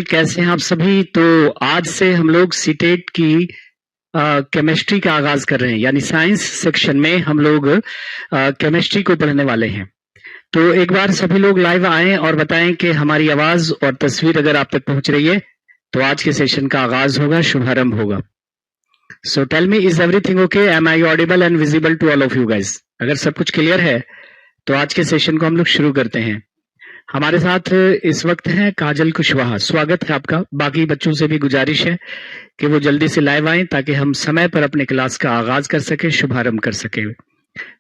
कैसे हैं आप सभी। तो आज से हम लोग सीटेट की केमिस्ट्री का आगाज कर रहे हैं, यानी साइंस सेक्शन में हम लोग केमिस्ट्री को पढ़ने वाले हैं। तो एक बार सभी लोग लाइव आएं और बताएं कि हमारी आवाज और तस्वीर अगर आप तक पहुंच रही है तो आज के सेशन का आगाज होगा, शुभारंभ होगा। So tell me, is everything okay? Am I audible and visible to all of you guys? अगर सब कुछ क्लियर है तो आज के सेशन को हम लोग शुरू करते हैं। हमारे साथ इस वक्त हैं काजल कुशवाहा, स्वागत है आपका। बाकी बच्चों से भी गुजारिश है कि वो जल्दी से लाइव आएं ताकि हम समय पर अपने क्लास का आगाज कर सके, शुभारंभ कर सके।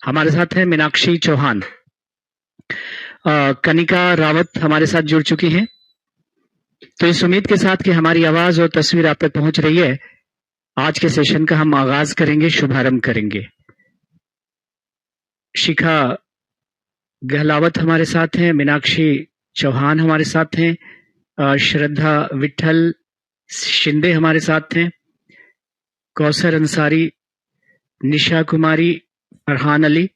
हमारे साथ है मीनाक्षी चौहान, कनिका रावत हमारे साथ जुड़ चुकी हैं। तो इस उम्मीद के साथ कि हमारी आवाज और तस्वीर आप तक पहुंच रही है, आज के सेशन का हम आगाज करेंगे, शुभारंभ करेंगे। शिखा गहलावत हमारे साथ हैं, मीनाक्षी चौहान हमारे साथ हैं, श्रद्धा विठल शिंदे हमारे साथ हैं, कौसर अंसारी, निशा कुमारी, फरहान अली।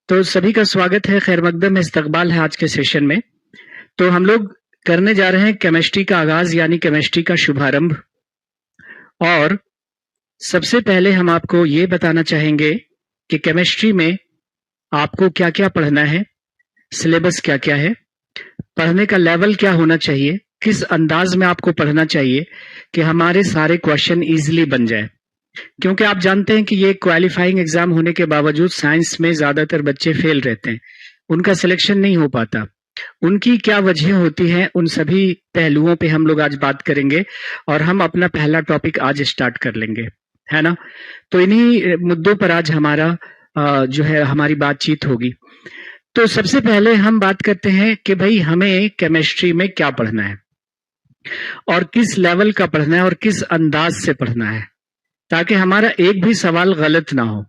तो सभी का स्वागत है, खैर मकदम इस्तकबाल है आज के सेशन में। तो हम लोग करने जा रहे हैं केमिस्ट्री का आगाज, यानी केमिस्ट्री का शुभारंभ। और सबसे पहले हम आपको ये बताना चाहेंगे कि केमिस्ट्री में आपको क्या क्या पढ़ना है, सिलेबस क्या क्या है, पढ़ने का लेवल क्या होना चाहिए, किस अंदाज में आपको पढ़ना चाहिए कि हमारे सारे क्वेश्चन इजीली बन जाए। क्योंकि आप जानते हैं कि ये क्वालिफाइंग एग्जाम होने के बावजूद साइंस में ज्यादातर बच्चे फेल रहते हैं, उनका सिलेक्शन नहीं हो पाता। उनकी क्या वजह होती है, उन सभी पहलुओं पे हम लोग आज बात करेंगे और हम अपना पहला टॉपिक आज स्टार्ट कर लेंगे, है ना। तो इन्हीं मुद्दों पर आज हमारा जो है हमारी बातचीत होगी। तो सबसे पहले हम बात करते हैं कि भाई हमें केमिस्ट्री में क्या पढ़ना है और किस लेवल का पढ़ना है और किस अंदाज से पढ़ना है, ताकि हमारा एक भी सवाल गलत ना हो।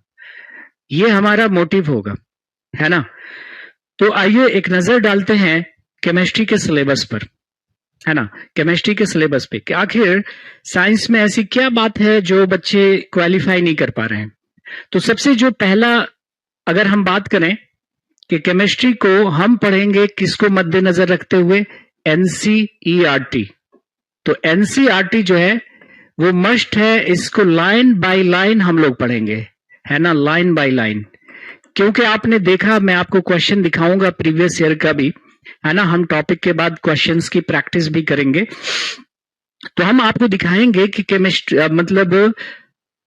ये हमारा मोटिव होगा, है ना। तो आइए एक नजर डालते हैं केमिस्ट्री के सिलेबस पर, है ना, केमिस्ट्री के सिलेबस पे कि आखिर साइंस में ऐसी क्या बात है जो बच्चे क्वालिफाई नहीं कर पा रहे हैं। तो सबसे जो पहला अगर हम बात करें कि केमिस्ट्री को हम पढ़ेंगे किसको मद्देनजर रखते हुए, एनसीईआरटी। तो एनसीईआरटी जो है वो मस्ट है, इसको लाइन बाय लाइन हम लोग पढ़ेंगे, है ना, लाइन बाय लाइन। क्योंकि आपने देखा, मैं आपको क्वेश्चन दिखाऊंगा प्रीवियस ईयर का भी, है ना। हम टॉपिक के बाद क्वेश्चंस की प्रैक्टिस भी करेंगे। तो हम आपको दिखाएंगे कि केमिस्ट्री मतलब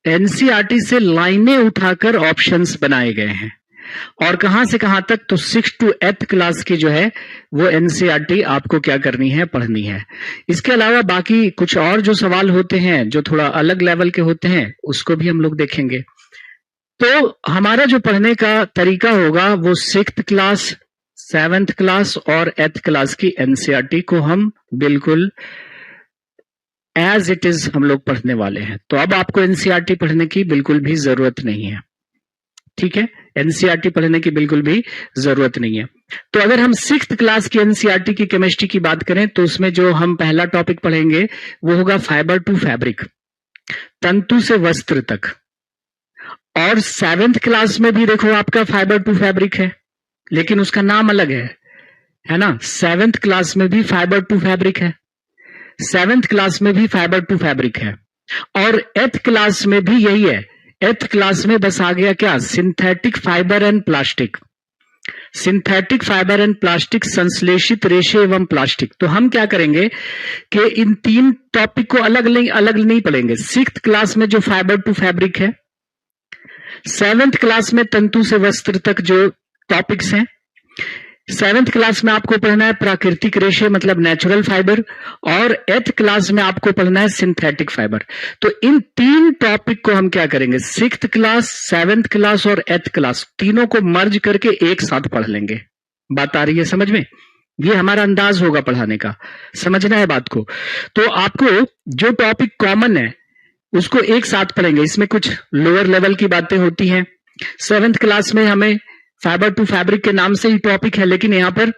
एनसीईआरटी से लाइनें उठाकर ऑप्शंस बनाए गए हैं और कहां से कहां तक, तो 6 to 8th क्लास की जो है वो एनसीईआरटी आपको क्या करनी है, पढ़नी है। इसके अलावा बाकी कुछ और जो सवाल होते हैं जो थोड़ा अलग लेवल के होते हैं उसको भी हम लोग देखेंगे। तो हमारा जो पढ़ने का तरीका होगा वो 6th क्लास, 7th क्लास और 8th क्लास की एनसीईआरटी को हम बिल्कुल एज इट इज हम लोग पढ़ने वाले हैं। तो अब आपको एनसीईआरटी पढ़ने की बिल्कुल भी जरूरत नहीं है, ठीक है। एनसीईआरटी पढ़ने की बिल्कुल भी जरूरत नहीं है। तो अगर हम 6th क्लास की एनसीईआरटी की केमिस्ट्री की बात करें तो उसमें जो हम पहला टॉपिक पढ़ेंगे वो होगा फाइबर टू फैब्रिक, तंतु से वस्त्र तक। और 7th क्लास में भी देखो आपका फाइबर टू फैब्रिक है, लेकिन उसका नाम अलग है ना। 7th क्लास में भी फाइबर टू फैब्रिक है, 7th क्लास में भी फाइबर टू फैब्रिक है, और 8th क्लास में भी यही है। 8th क्लास में बस आ गया क्या, synthetic fibre and plastic, synthetic fibre and plastic, संश्लेषित रेशे एवं प्लास्टिक। तो हम क्या करेंगे कि इन तीन टॉपिक को अलग नहीं पढ़ेंगे। 6th क्लास में जो फाइबर टू फैब्रिक है, 7th क्लास में तंतु से वस्त्र तक जो टॉपिक्स हैं, 7th क्लास में आपको पढ़ना है प्राकृतिक रेशे मतलब नेचुरल फाइबर, और 8th क्लास में आपको पढ़ना है सिंथेटिक फाइबर। तो इन तीन टॉपिक को हम क्या करेंगे, 6th क्लास, 7th क्लास और 8th क्लास, तीनों को मर्ज करके एक साथ पढ़ लेंगे। बात आ रही है समझ में? ये हमारा अंदाज होगा पढ़ाने का, समझना है बात को। तो आपको जो टॉपिक कॉमन है उसको एक साथ पढ़ेंगे। इसमें कुछ लोअर लेवल की बातें होती हैं। 7th क्लास में हमें फाइबर टू फैब्रिक के नाम से ही टॉपिक है, लेकिन यहाँ पर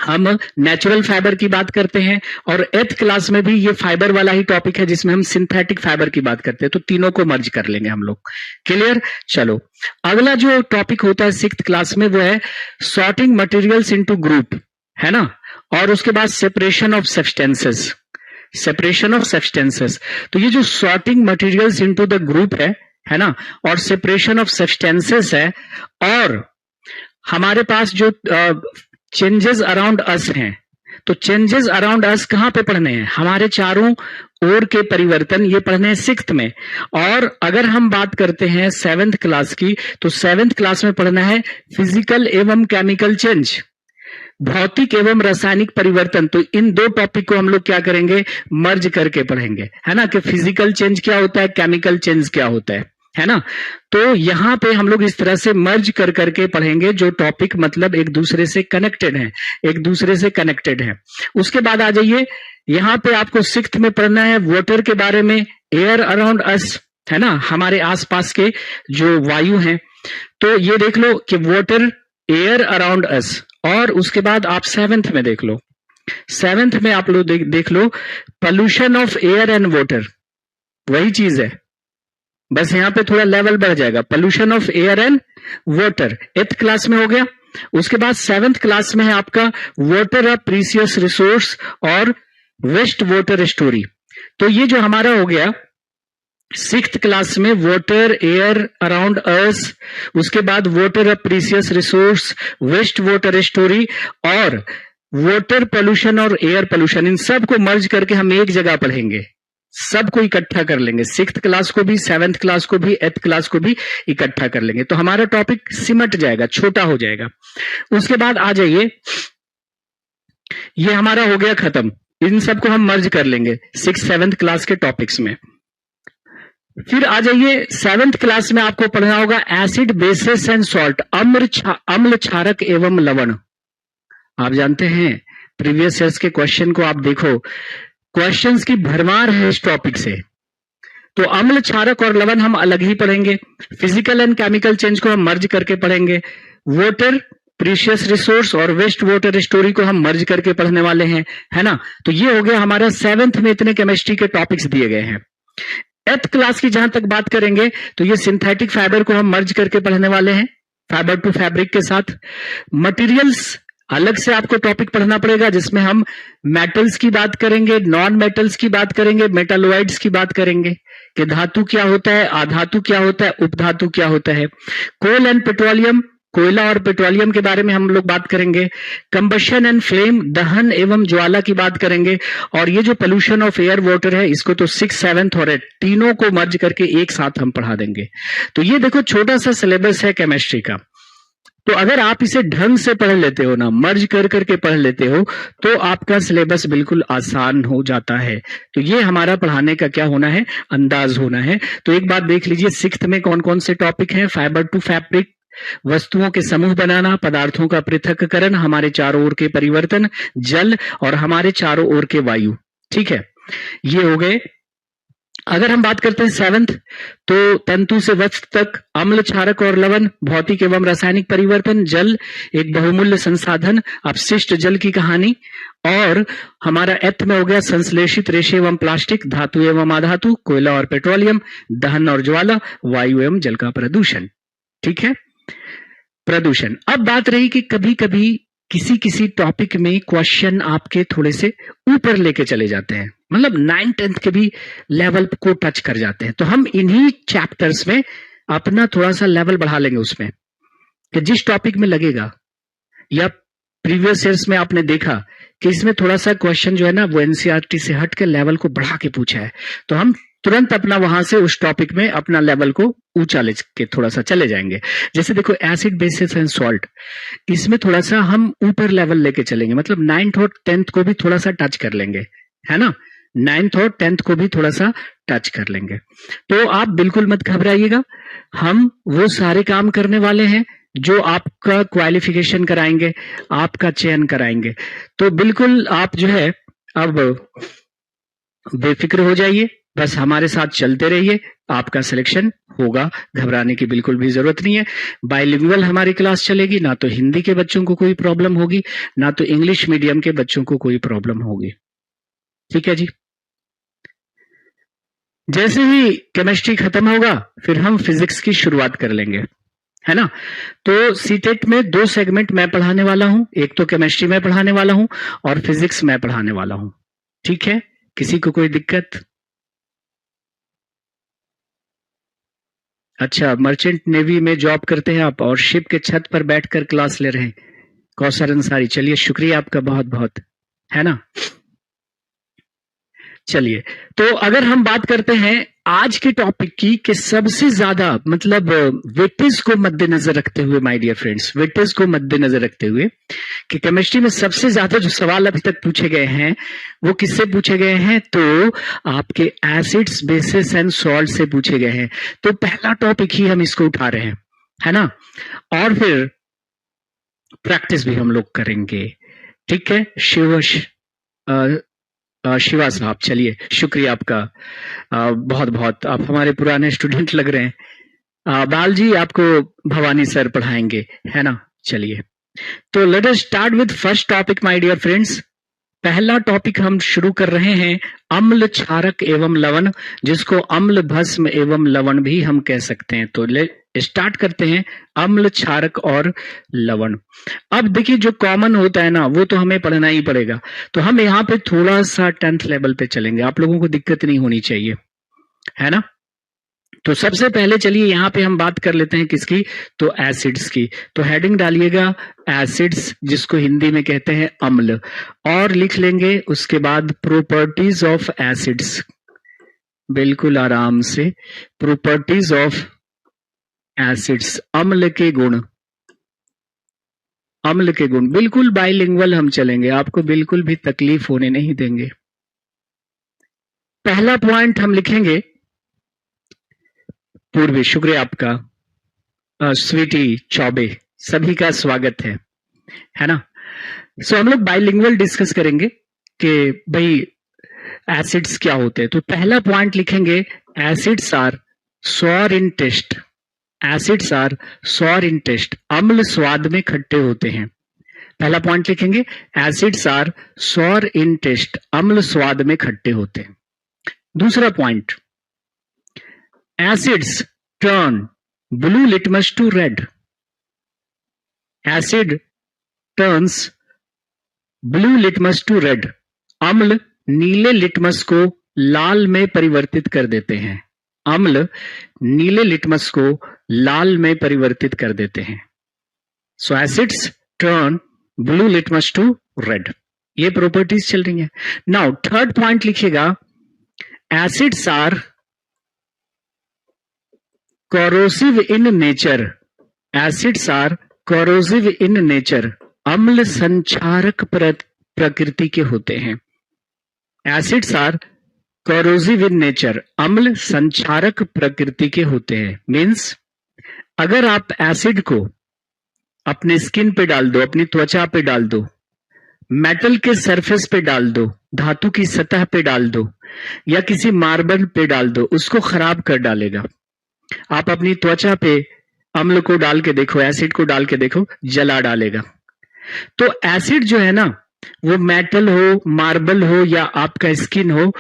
हम नेचुरल फाइबर की बात करते हैं, और 8th क्लास में भी ये फाइबर वाला ही टॉपिक है जिसमें हम सिंथेटिक फाइबर की बात करते हैं। तो तीनों को मर्ज कर लेंगे हम लोग। क्लियर? चलो अगला जो टॉपिक होता है 6th क्लास में वो है सॉर्टिंग मटेरियल्स इनटू ग्रुप, है ना। और उसके बाद separation of substances, separation of substances. तो ये जो sorting materials into the group है ना, और सेपरेशन ऑफ सब्सटेंसेस है, और हमारे पास जो चेंजेस अराउंड अस हैं, तो चेंजेस अराउंड अस कहां पे पढ़ने हैं? हमारे चारों ओर के परिवर्तन, ये पढ़ने हैं 6th में। और अगर हम बात करते हैं 7th क्लास की, तो 7th क्लास में पढ़ना है फिजिकल एवं केमिकल चेंज, भौतिक एवं रासायनिक परिवर्तन। तो इन दो टॉपिक को हम लोग क्या करेंगे? मर्ज करके पढ़ेंगे, है ना, कि फिजिकल चेंज क्या होता है, केमिकल चेंज क्या होता है ना। तो यहां पे हम लोग इस तरह से मर्ज कर करके पढ़ेंगे, जो टॉपिक मतलब एक दूसरे से कनेक्टेड है, एक दूसरे से कनेक्टेड है। उसके बाद आ जाइए, यहां पे आपको 6th में पढ़ना है वाटर के बारे में, एयर अराउंड अस, है ना, हमारे आसपास के जो वायु हैं। तो ये देख लो कि वाटर, एयर अराउंड अस। और उसके बाद आप 7th में देख लो, 7th में आप लोग देख लो pollution of air and water, वही चीज है, बस यहां पे थोड़ा लेवल बढ़ जाएगा। Pollution of air and water 8th class में हो गया। उसके बाद 7th क्लास में है आपका वाटर अ प्रीसियस रिसोर्स और वेस्ट वाटर स्टोरी। तो ये जो हमारा हो गया 6th क्लास में वाटर, एयर अराउंड अर्थ, उसके बाद water a precious resource, waste water story और वाटर पोल्यूशन और एयर पोल्यूशन, इन सब को मर्ज करके हम एक जगह पढ़ेंगे, सबको इकट्ठा कर लेंगे। 6th क्लास को भी, 7th क्लास को भी, 8th क्लास को भी इकट्ठा कर लेंगे, तो हमारा टॉपिक सिमट जाएगा, छोटा हो जाएगा। उसके बाद आ जाइए, ये हमारा हो गया खत्म, इन सबको हम मर्ज कर लेंगे 6th 7th क्लास के टॉपिक्स में। फिर आ जाइए 7th क्लास में आपको पढ़ना होगा एसिड, बेसिस एंड सॉल्ट, अम्ल, क्षारक एवं लवण। आप जानते हैं प्रीवियस ईयर्स के क्वेश्चन को आप देखो, क्वेश्चंस की भरमार है इस टॉपिक से। तो अम्ल, क्षारक और लवण हम अलग ही पढ़ेंगे, फिजिकल एंड केमिकल चेंज को हम मर्ज करके पढ़ेंगे, वाटर, प्रीशियस रिसोर्स और वेस्ट वाटर स्टोरी को हम मर्ज करके पढ़ने वाले हैं, है ना। तो ये हो गया हमारा 7th में इतने केमिस्ट्री के टॉपिक्स दिए गए हैं। 8th क्लास की जहां तक बात करेंगे तो ये सिंथेटिक फाइबर को हम मर्ज करके पढ़ने वाले हैं, फाइबर टू फैब्रिक के साथ। मटेरियल्स अलग से आपको टॉपिक पढ़ना पड़ेगा, जिसमें हम मेटल्स की बात करेंगे, नॉन मेटल्स की बात करेंगे, मेटालोइड्स की बात करेंगे कि धातु क्या होता है, आधातु क्या होता है, उपधातु क्या होता है। कोल एंड पेट्रोलियम, कोयला और पेट्रोलियम के बारे में हम लोग बात करेंगे। कंबशन एंड फ्लेम, दहन एवं ज्वाला की बात करेंगे। और ये जो पोल्यूशन ऑफ एयर वाटर है, इसको तो 6th 7th और 8th तीनों को मर्ज करके एक साथ हम पढ़ा देंगे। तो ये देखो छोटा सा सिलेबस है केमिस्ट्री का। तो अगर आप इसे ढंग से पढ़ लेते हो ना, मर्ज कर करके पढ़ लेते हो, तो आपका सिलेबस बिल्कुल आसान हो जाता है। तो ये हमारा पढ़ाने का क्या होना है, अंदाज होना है। तो एक बात देख लीजिए 6th में कौन कौन से टॉपिक हैं, फाइबर टू फैब्रिक, वस्तुओं के समूह बनाना, पदार्थों का पृथक्करण, हमारे चारों ओर के परिवर्तन, जल और हमारे चारों ओर के वायु। ठीक है, ये हो गए। अगर हम बात करते हैं 7th, तो तंतु से वस्त्र तक, अम्ल, क्षारक और लवण, भौतिक एवं रासायनिक परिवर्तन, जल एक बहुमूल्य संसाधन, अपशिष्ट जल की कहानी। और हमारा 8th में हो गया संश्लेषित रेशे एवं प्लास्टिक, धातु एवं अधातु, कोयला और पेट्रोलियम, दहन और ज्वाला, वायु एवं जल का प्रदूषण। ठीक है, प्रदूषण। अब बात रही कि कभी कभी किसी किसी टॉपिक में क्वेश्चन आपके थोड़े से ऊपर लेके चले जाते हैं, मतलब 9th 10th के भी लेवल को टच कर जाते हैं। तो हम इन्हीं चैप्टर्स में अपना थोड़ा सा लेवल बढ़ा लेंगे उसमें, कि जिस टॉपिक में लगेगा, या प्रीवियस ईयर्स में आपने देखा कि इसमें थोड़ा सा क्वेश्चन जो है ना वो एनसीईआरटी से हट के लेवल को बढ़ा के पूछा है, तो हम तुरंत अपना वहां से उस टॉपिक में अपना लेवल को ऊंचा ले के थोड़ा सा चले जाएंगे। जैसे देखो एसिड, बेसिस एंड सॉल्ट, इसमें थोड़ा सा हम ऊपर लेवल लेके चलेंगे, मतलब 9th और 10th को भी थोड़ा सा टच कर लेंगे, है ना, 9th और 10th को भी थोड़ा सा टच कर लेंगे। तो आप बिल्कुल मत घबराइएगा, हम वो सारे काम करने वाले हैं जो आपका क्वालिफिकेशन कराएंगे, आपका चयन कराएंगे। तो बिल्कुल आप जो है अब बेफिक्र हो जाइए, बस हमारे साथ चलते रहिए, आपका सिलेक्शन होगा, घबराने की बिल्कुल भी जरूरत नहीं है। बाइलिंगुअल हमारी क्लास चलेगी, ना तो हिंदी के बच्चों को कोई प्रॉब्लम होगी, ना तो इंग्लिश मीडियम के बच्चों को कोई प्रॉब्लम होगी। ठीक है जी। जैसे ही केमिस्ट्री खत्म होगा फिर हम फिजिक्स की शुरुआत कर लेंगे, है ना। तो सीटेट में 2 सेगमेंट मैं पढ़ाने वाला हूं, एक तो केमिस्ट्री में पढ़ाने वाला हूं और फिजिक्स में पढ़ाने वाला हूं। ठीक है, किसी को कोई दिक्कत? अच्छा, मर्चेंट नेवी में जॉब करते हैं आप और शिप के छत पर बैठकर क्लास ले रहे हैं। कौसर अंसारी, चलिए शुक्रिया आपका बहुत बहुत, है ना। चलिए, तो अगर हम बात करते हैं आज के टॉपिक की कि सबसे ज्यादा मतलब वेटेज को मद्देनजर रखते हुए, माय डियर फ्रेंड्स, वेटेज को मद्देनजर रखते हुए कि केमिस्ट्री में सबसे ज्यादा जो सवाल अभी तक पूछे गए हैं वो किससे पूछे गए हैं? तो आपके एसिड्स, बेसिस एंड सॉल्ट से पूछे गए हैं। तो पहला टॉपिक ही हम इसको उठा रहे हैं, है ना, और फिर प्रैक्टिस भी हम लोग करेंगे। ठीक है शिवा साहब, चलिए शुक्रिया आपका बहुत बहुत, आप हमारे पुराने स्टूडेंट लग रहे हैं। बाल जी आपको भवानी सर पढ़ाएंगे, है ना। चलिए, तो let us start with first topic my dear friends. पहला टॉपिक हम शुरू कर रहे हैं अम्ल, क्षारक एवं लवण, जिसको अम्ल, भस्म एवं लवण भी हम कह सकते हैं। तो स्टार्ट करते हैं अम्ल, क्षारक और लवण। अब देखिए, जो कॉमन होता है ना वो तो हमें पढ़ना ही पड़ेगा, तो हम यहाँ पे थोड़ा सा 10th लेवल पे चलेंगे, आप लोगों को दिक्कत नहीं होनी चाहिए, है ना। तो सबसे पहले चलिए यहाँ पे हम बात कर लेते हैं किसकी? तो एसिड्स की। तो हेडिंग डालिएगा एसिड्स, जिसको हिंदी में कहते हैं अम्ल, और लिख लेंगे उसके बाद प्रॉपर्टीज ऑफ एसिड्स, बिल्कुल आराम से, प्रॉपर्टीज ऑफ एसिड्स, अम्ल के गुण, अम्ल के गुण, बिल्कुल बाइलिंगुअल हम चलेंगे, आपको बिल्कुल भी तकलीफ होने नहीं देंगे। पहला पॉइंट हम लिखेंगे, पूर्वी शुक्रिया आपका, स्वीटी चौबे, सभी का स्वागत है ना। सो हम लोग बाइलिंगुअल डिस्कस करेंगे कि भाई एसिड्स क्या होते हैं। तो पहला पॉइंट लिखेंगे acids are sour in taste, acids are sour in taste, अम्ल स्वाद में खट्टे होते हैं। पहला पॉइंट लिखेंगे acids are sour in taste, अम्ल स्वाद में खट्टे होते हैं। दूसरा point, acids turn blue litmus to red, acid turns blue litmus to red, अम्ल नीले लिटमस को लाल में परिवर्तित कर देते हैं, अम्ल नीले लिटमस को लाल में परिवर्तित कर देते हैं। So acids turn blue litmus to red, ये प्रॉपर्टीज चल रही हैं। नाउ थर्ड पॉइंट लिखिएगा, acids are corrosive in nature, acids are corrosive in nature, अम्ल संक्षारक प्रकृति के होते हैं। Acids are corrosive in nature, अम्ल संक्षारक प्रकृति के होते हैं। मीन्स अगर आप एसिड को अपने स्किन पे डाल दो, अपनी त्वचा पे डाल दो, मेटल के सरफेस पे डाल दो, धातु की सतह पे डाल दो, या किसी मार्बल पे डाल दो, उसको खराब कर डालेगा। आप अपनी त्वचा पे अम्ल को डाल के देखो, एसिड को डाल के देखो, जला डालेगा। तो एसिड जो है ना, वो मेटल हो, मार्बल हो या आपका स्किन हो,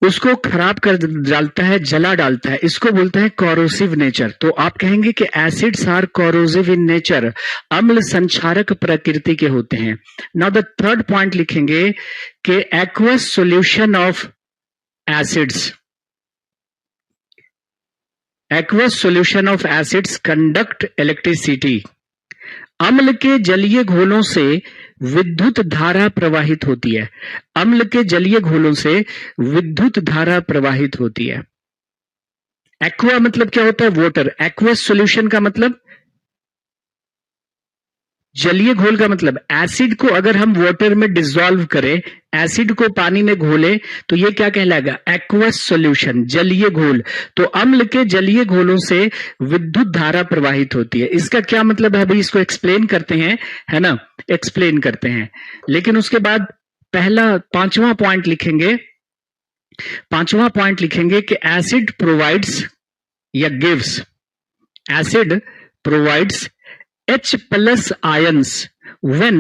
उसको खराब कर डालता है, जला डालता है, इसको बोलते हैं कॉरोसिव नेचर। तो आप कहेंगे कि acids are corrosive in nature, अम्ल संक्षारक प्रकृति के होते हैं। नाउ द थर्ड पॉइंट लिखेंगे कि aqueous solution of acids, aqueous solution of acids conduct electricity, अम्ल के जलीय घोलों से विद्युत धारा प्रवाहित होती है, अम्ल के जलीय घोलों से विद्युत धारा प्रवाहित होती है। एक्वा मतलब क्या होता है? वाटर। एक्वस सॉल्यूशन का मतलब, जलीय घोल का मतलब, एसिड को अगर हम वाटर में डिसॉल्व करें, एसिड को पानी में घोले, तो ये क्या कहलाएगा? एक्वस सॉल्यूशन, जलीय घोल। तो अम्ल के जलीय घोलों से विद्युत धारा प्रवाहित होती है। इसका क्या मतलब है? अभी इसको एक्सप्लेन करते हैं, है ना, एक्सप्लेन करते हैं। लेकिन उसके बाद पांचवा पॉइंट लिखेंगे कि एसिड प्रोवाइड्स या gives, acid provides H plus ions when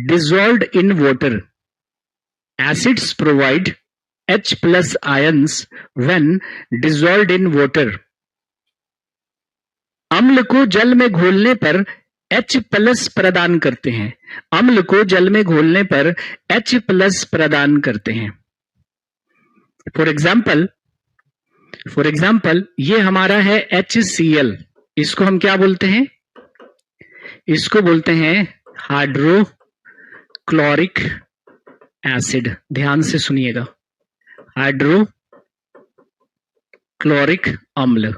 dissolved in water. Acids provide H plus ions when dissolved in water. अम्ल को जल में घोलने पर H प्लस प्रदान करते हैं, अम्ल को जल में घोलने पर H प्लस प्रदान करते हैं। फॉर एग्जाम्पल ये हमारा है HCl, इसको हम क्या बोलते हैं? इसको बोलते हैं हाइड्रोक्लोरिक एसिड। ध्यान से सुनिएगा, हाइड्रोक्लोरिक अम्ल।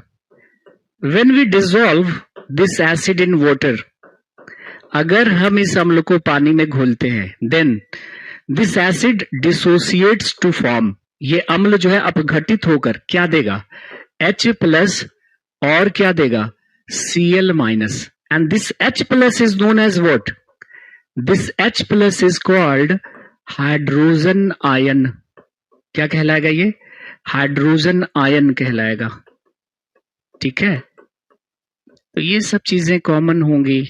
When we dissolve this acid in water, अगर हम इस अम्ल को पानी में घोलते हैं, then this acid dissociates to form, ये अम्ल जो है अपघटित होकर क्या देगा? H+ और क्या देगा? Cl-, and this H+ is known as what? This H+ is called hydrogen ion. क्या कहलाएगा ये? हाइड्रोजन आयन कहलाएगा। ठीक है, तो ये सब चीजें कॉमन होंगी।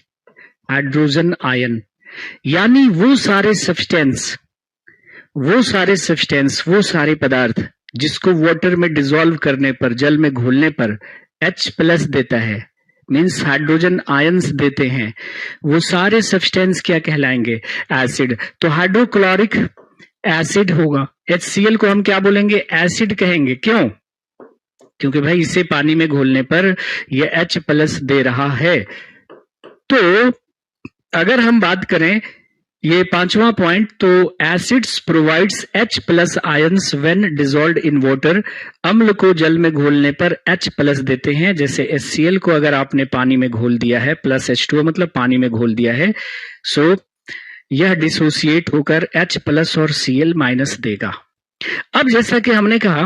हाइड्रोजन आयन यानी वो सारे सब्सटेंस, वो सारे पदार्थ जिसको वाटर में डिसॉल्व करने पर, जल में घोलने पर H+ देता है, मीन्स हाइड्रोजन आयंस देते हैं, वो सारे सब्सटेंस क्या कहलाएंगे? एसिड। तो हाइड्रोक्लोरिक एसिड होगा। HCl को हम क्या बोलेंगे? एसिड कहेंगे। क्यों? क्योंकि भाई इसे पानी में घोलने पर ये H+ दे रहा है। तो अगर हम बात करें ये 5वां पॉइंट, तो acids provides H+ ions when dissolved in water, अम्ल को जल में घोलने पर H+ देते हैं। जैसे HCl को अगर आपने पानी में घोल दिया है, प्लस H2O मतलब पानी में घोल दिया है, सो यह डिसोसिएट होकर H+ और Cl- देगा। अब जैसा कि हमने कहा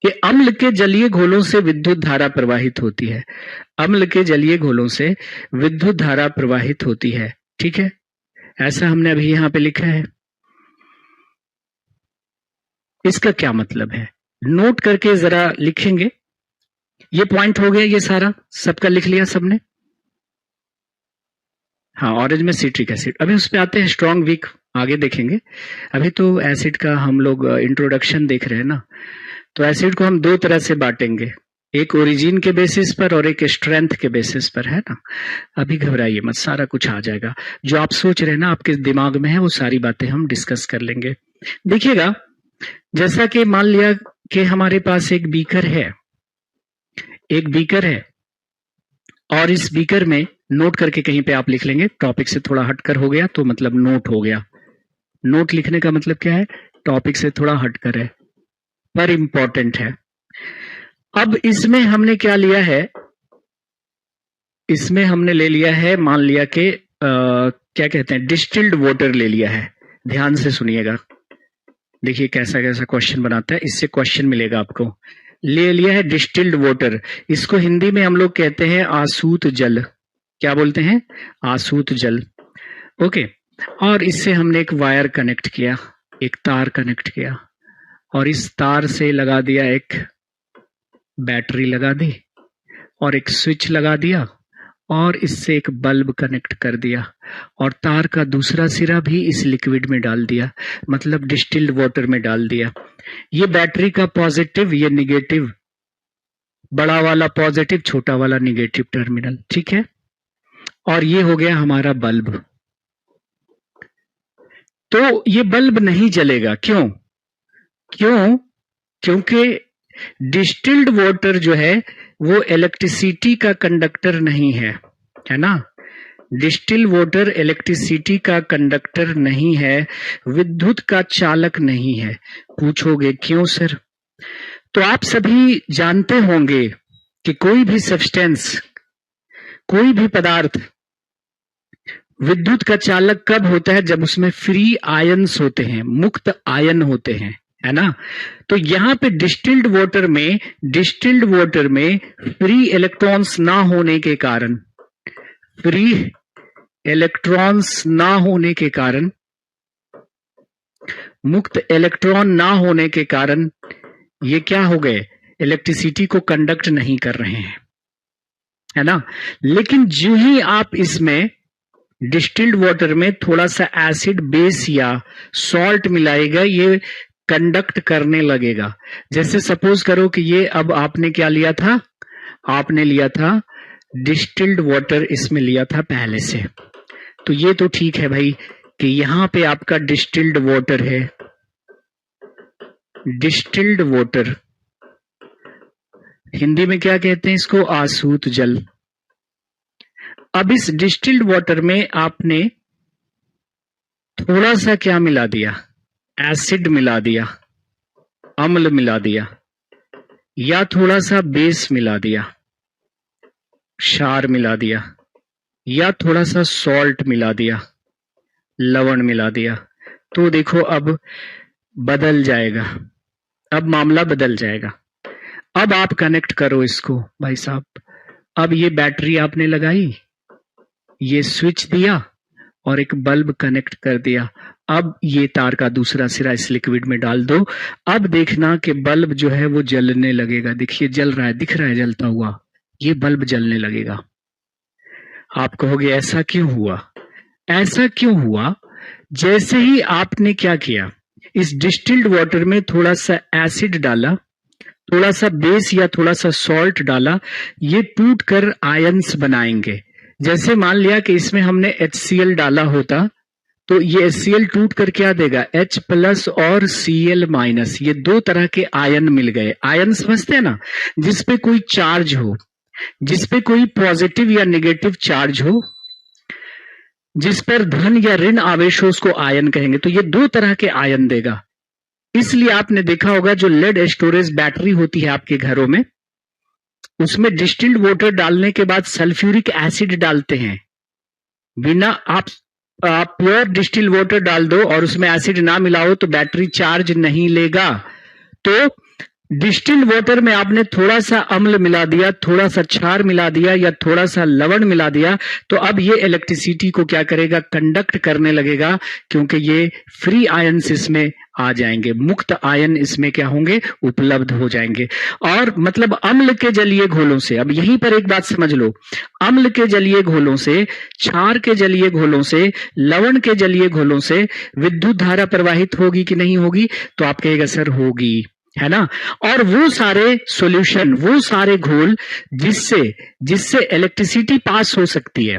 कि अम्ल के जलीय घोलों से विद्युत धारा प्रवाहित होती है, अम्ल के जलीय घोलों से विद्युत धारा प्रवाहित होती है। ठीक है, ऐसा हमने अभी यहां पे लिखा है। इसका क्या मतलब है? नोट करके जरा लिखेंगे। ये पॉइंट हो गया, ये सारा सबका लिख लिया सबने? हाँ, ऑरेंज में सिट्रिक एसिड। अभी उस पे आते हैं, स्ट्रॉन्ग वीक आगे देखेंगे। अभी तो एसिड का हम लोग इंट्रोडक्शन देख रहे हैं ना। तो एसिड को हम दो तरह से बांटेंगे, एक ओरिजिन के बेसिस पर और एक स्ट्रेंथ के बेसिस पर, है ना। अभी घबराइए मत, सारा कुछ आ जाएगा। जो आप सोच रहे हैं ना आपके दिमाग में है, वो सारी बातें हम डिस्कस कर लेंगे। देखिएगा, जैसा कि मान लिया कि हमारे पास एक बीकर है और इस बीकर में, नोट करके कहीं पे आप लिख लेंगे, टॉपिक से थोड़ा हटकर हो गया तो मतलब नोट हो गया। नोट लिखने का मतलब क्या है? टॉपिक से थोड़ा हटकर है, पर इंपॉर्टेंट है। अब इसमें हमने क्या लिया है? इसमें हमने ले लिया है, मान लिया कि क्या कहते हैं, डिस्टिल्ड वाटर ले लिया है। ध्यान से सुनिएगा, देखिए कैसा कैसा क्वेश्चन बनाता है, इससे क्वेश्चन मिलेगा आपको। ले लिया है डिस्टिल्ड वाटर, इसको हिंदी में हम लोग कहते हैं आसूत जल। क्या बोलते हैं? आसूत जल। ओके, और इससे हमने एक वायर कनेक्ट किया, एक तार कनेक्ट किया, और इस तार से लगा दिया, एक बैटरी लगा दी और एक स्विच लगा दिया, और इससे एक बल्ब कनेक्ट कर दिया, और तार का दूसरा सिरा भी इस लिक्विड में डाल दिया, मतलब डिस्टिल्ड वाटर में डाल दिया। ये बैटरी का पॉजिटिव, ये निगेटिव, बड़ा वाला पॉजिटिव, छोटा वाला निगेटिव टर्मिनल। ठीक है, और ये हो गया हमारा बल्ब। तो ये बल्ब नहीं जलेगा। क्यों? क्योंकि डिस्टिल्ड वाटर जो है वो इलेक्ट्रिसिटी का कंडक्टर नहीं है, है ना। डिस्टिल्ड वाटर इलेक्ट्रिसिटी का कंडक्टर नहीं है, विद्युत का चालक नहीं है। पूछोगे क्यों सर? तो आप सभी जानते होंगे कि कोई भी सब्सटेंस, कोई भी पदार्थ विद्युत का चालक कब होता है? जब उसमें फ्री आयंस होते हैं, मुक्त आयन होते हैं, है ना। तो यहाँ पे डिस्टिल्ड वाटर में फ्री इलेक्ट्रॉन्स ना होने के कारण, मुक्त इलेक्ट्रॉन ना होने के कारण ये क्या हो गए? इलेक्ट्रिसिटी को कंडक्ट नहीं कर रहे हैं, है ना। लेकिन जो ही आप इसमें डिस्टिल्ड वाटर में थोड़ा सा एसिड बेस या सॉल्ट मिलाएगा, ये कंडक्ट करने लगेगा। जैसे सपोज करो कि ये अब आपने क्या लिया था? आपने लिया था डिस्टिल्ड वाटर, इसमें लिया था पहले से। तो ये तो ठीक है भाई कि यहां पे आपका डिस्टिल्ड वाटर है, डिस्टिल्ड वाटर, हिंदी में क्या कहते हैं इसको? आसूत जल। अब इस डिस्टिल्ड वाटर में आपने थोड़ा सा क्या मिला दिया? एसिड मिला दिया, अम्ल मिला दिया, या थोड़ा सा बेस मिला दिया, क्षार मिला दिया, या थोड़ा सा सॉल्ट मिला दिया, लवण मिला दिया। तो देखो अब बदल जाएगा, अब मामला बदल जाएगा। अब आप कनेक्ट करो इसको भाई साहब। अब ये बैटरी आपने लगाई, ये स्विच दिया और एक बल्ब कनेक्ट कर दिया। अब ये तार का दूसरा सिरा इस लिक्विड में डाल दो। अब देखना कि बल्ब जो है वो जलने लगेगा। देखिए जल रहा है, दिख रहा है जलता हुआ, ये बल्ब जलने लगेगा। आप कहोगे ऐसा क्यों हुआ? ऐसा क्यों हुआ? जैसे ही आपने क्या किया, इस डिस्टिल्ड वाटर में थोड़ा सा एसिड डाला, थोड़ा सा बेस या थोड़ा सा सॉल्ट डाला, ये टूट कर आयंस बनाएंगे। जैसे मान लिया कि इसमें हमने HCl डाला होता, तो ये HCl टूट कर क्या देगा? H प्लस और Cl माइनस, ये दो तरह के आयन मिल गए। आयन समझते हैं ना, जिसपे कोई चार्ज हो, जिसपे कोई पॉजिटिव या नेगेटिव चार्ज हो, जिस पर धन या ऋण आवेश हो, उसको आयन कहेंगे। तो ये दो तरह के आयन देगा। इसलिए आपने देखा होगा जो लेड स्टोरेज बैटरी होती है आपके घरों में, उसमें डिस्टिल्ड वाटर डालने के बाद सल्फ्यूरिक एसिड डालते हैं। बिना आप प्योर डिस्टिल वाटर डाल दो और उसमें एसिड ना मिलाओ तो बैटरी चार्ज नहीं लेगा। तो डिस्टिल्ड वाटर में आपने थोड़ा सा अम्ल मिला दिया, थोड़ा सा क्षार मिला दिया या थोड़ा सा लवण मिला दिया, तो अब ये इलेक्ट्रिसिटी को क्या करेगा? कंडक्ट करने लगेगा, क्योंकि ये फ्री आयंस इसमें आ जाएंगे, मुक्त आयन इसमें क्या होंगे? उपलब्ध हो जाएंगे। और मतलब अम्ल के जलीय घोलों से, अब यहीं पर एक बात समझ लो, अम्ल के जलीय घोलों से, क्षार के जलीय घोलों से, लवण के जलीय घोलों से विद्युत धारा प्रवाहित होगी कि नहीं होगी? तो आप कहेगा सर होगी, है ना। और वो सारे सॉल्यूशन, वो सारे घोल जिससे जिससे इलेक्ट्रिसिटी पास हो सकती है,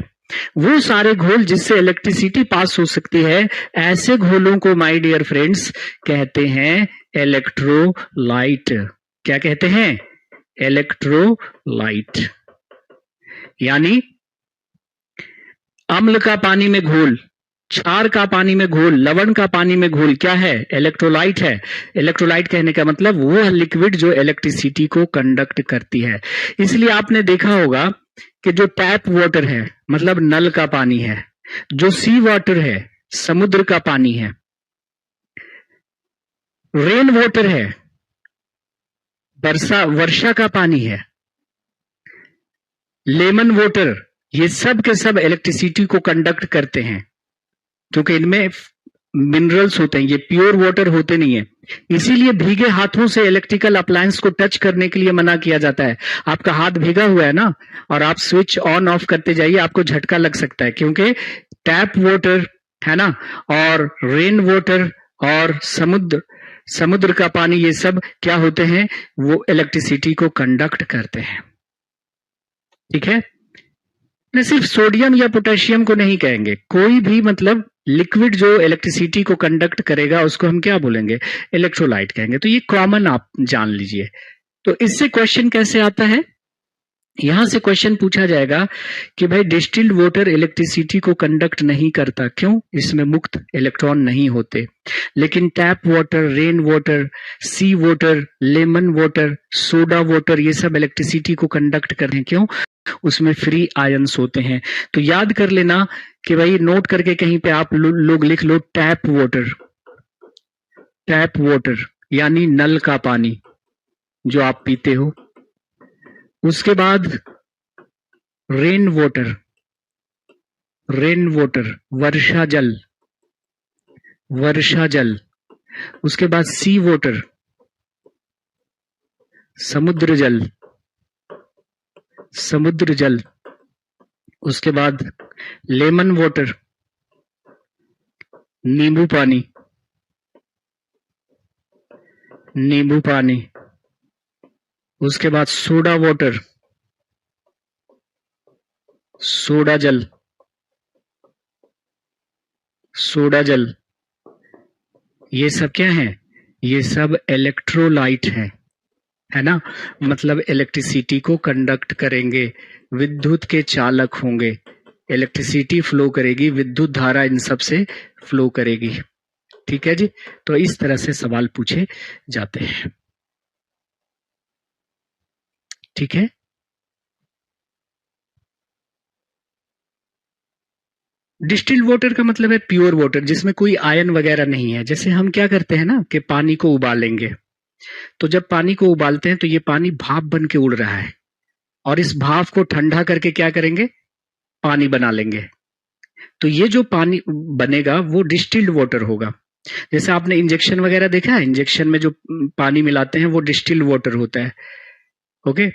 वो सारे घोल जिससे इलेक्ट्रिसिटी पास हो सकती है, ऐसे घोलों को माय डियर फ्रेंड्स कहते हैं इलेक्ट्रोलाइट। क्या कहते हैं? इलेक्ट्रोलाइट। यानी अम्ल का पानी में घोल, क्षार का पानी में घोल, लवण का पानी में घोल क्या है? इलेक्ट्रोलाइट है। इलेक्ट्रोलाइट कहने का मतलब वो लिक्विड जो इलेक्ट्रिसिटी को कंडक्ट करती है। इसलिए आपने देखा होगा कि जो टैप वाटर है मतलब नल का पानी है, जो सी वाटर है समुद्र का पानी है, रेन वाटर है वर्षा का पानी है, लेमन वाटर, ये सब के सब इलेक्ट्रिसिटी को कंडक्ट करते हैं, क्योंकि इनमें मिनरल्स होते हैं, ये प्योर वाटर होते नहीं है। इसीलिए भीगे हाथों से इलेक्ट्रिकल अप्लायंस को टच करने के लिए मना किया जाता है। आपका हाथ भीगा हुआ है ना, और आप स्विच ऑन ऑफ करते जाइए, आपको झटका लग सकता है, क्योंकि टैप वाटर है ना, और रेन वाटर और समुद्र का पानी, ये सब क्या होते हैं? वो इलेक्ट्रिसिटी को कंडक्ट करते हैं। ठीक है, न सिर्फ सोडियम या पोटेशियम को नहीं कहेंगे, कोई भी मतलब लिक्विड जो इलेक्ट्रिसिटी को कंडक्ट करेगा उसको हम क्या बोलेंगे? इलेक्ट्रोलाइट कहेंगे। तो ये कॉमन आप जान लीजिए। तो इससे क्वेश्चन कैसे आता है? यहां से क्वेश्चन पूछा जाएगा कि भाई डिस्टिल्ड वाटर इलेक्ट्रिसिटी को कंडक्ट नहीं करता, क्यों? इसमें मुक्त इलेक्ट्रॉन नहीं होते। लेकिन tap water, rain water, sea water, lemon water, soda water, ये सब इलेक्ट्रिसिटी को कंडक्ट करते हैं, क्यों? उसमें फ्री आयंस होते हैं। तो याद कर लेना कि भाई नोट करके कहीं पे आप लोग लिख लो टैप वाटर। टैप वाटर यानी नल का पानी जो आप पीते हो। उसके बाद रेन वाटर, रेन वाटर वर्षा जल, वर्षा जल। उसके बाद सी वाटर समुद्र जल, समुद्र जल। उसके बाद लेमन वाटर नींबू पानी, नींबू पानी। उसके बाद सोडा वाटर, सोडा जल, सोडा जल। ये सब क्या है? ये सब इलेक्ट्रोलाइट हैं, है ना, मतलब इलेक्ट्रिसिटी को कंडक्ट करेंगे, विद्युत के चालक होंगे, इलेक्ट्रिसिटी फ्लो करेगी, विद्युत धारा इन सब से फ्लो करेगी। ठीक है जी, तो इस तरह से सवाल पूछे जाते हैं। ठीक है, डिस्टिल्ड वाटर का मतलब है प्योर वाटर जिसमें कोई आयन वगैरह नहीं है। जैसे हम क्या करते हैं ना कि पानी को उबालेंगे, तो जब पानी को उबालते हैं तो ये पानी भाप बन के उड़ रहा है, और इस भाप को ठंडा करके क्या करेंगे, पानी बना लेंगे। तो ये जो पानी बनेगा वो डिस्टिल्ड वाटर होगा। जैसे आपने इंजेक्शन वगैरह देखा है, इंजेक्शन में जो पानी मिलाते हैं वो डिस्टिल्ड वाटर होता है। ओके,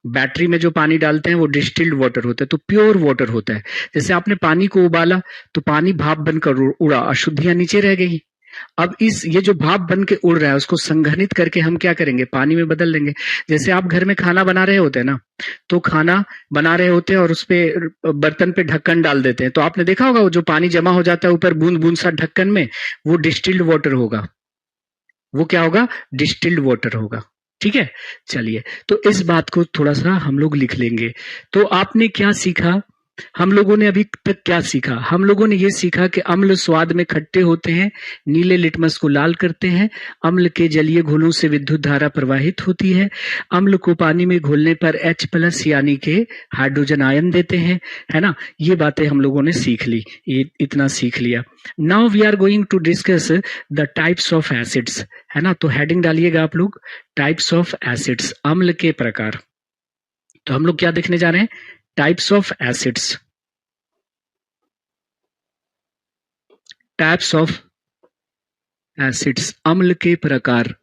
बैटरी में जो पानी डालते हैं वो डिस्टिल्ड वाटर होता है, तो प्योर वाटर होता है। जैसे आपने पानी को उबाला तो पानी भाप बनकर उड़ा, अशुद्धियां नीचे रह गई। अब ये जो भाप बन के उड़ रहा है उसको संघनित करके हम क्या करेंगे, पानी में बदल लेंगे। जैसे आप घर में खाना बना रहे होते हैं ना, तो खाना बना रहे होते हैं और उस पे बर्तन पे ढक्कन डाल देते हैं, तो आपने देखा होगा वो जो पानी जमा हो जाता है ऊपर बूंद बूंद सा ढक्कन में, वो डिस्टिल्ड वाटर होगा। वो क्या होगा, डिस्टिल्ड वाटर होगा। ठीक है, चलिए, तो इस बात को थोड़ा सा हम लोग लिख लेंगे। तो आपने क्या सीखा, हम लोगों ने अभी तक क्या सीखा, हम लोगों ने ये सीखा कि अम्ल स्वाद में खट्टे होते हैं, नीले लिटमस को लाल करते हैं, अम्ल के जलीय घोलों से विद्युत धारा प्रवाहित होती है, अम्ल को पानी में घोलने पर H+ यानी कि हाइड्रोजन आयन देते हैं, है ना। ये बातें हम लोगों ने सीख ली, ये इतना सीख लिया। Now we are going to discuss the types of acids, है ना। तो हेडिंग डालिएगा आप लोग, टाइप्स ऑफ एसिड्स, अम्ल के प्रकार। तो हम लोग क्या देखने जा रहे हैं, types of acids, types of acids, अम्ल के प्रकार,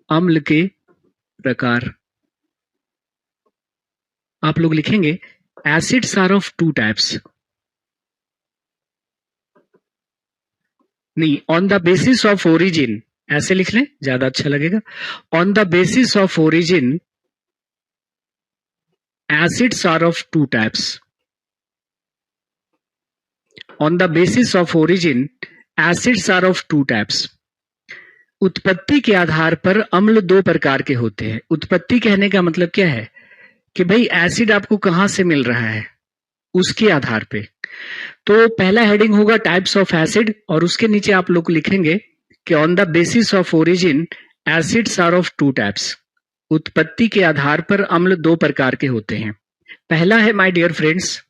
अम्ल के प्रकार। आप लोग लिखेंगे एसिड्स आर ऑफ 2 टाइप्स, नहीं, on the basis of origin, ऐसे लिख लें ज्यादा अच्छा लगेगा। On the basis of origin acids are of 2 types, on the basis of origin acids are of 2 types. उत्पत्ति के आधार पर अम्ल 2 प्रकार के होते हैं। उत्पत्ति कहने का मतलब क्या है कि भाई एसिड आपको कहां से मिल रहा है, उसके आधार पे। तो पहला हेडिंग होगा टाइप्स ऑफ एसिड, और उसके नीचे आप लोग लिखेंगे कि on the basis of origin acids are of 2 types. उत्पत्ति के आधार पर अम्ल 2 प्रकार के होते हैं। पहला है my dear friends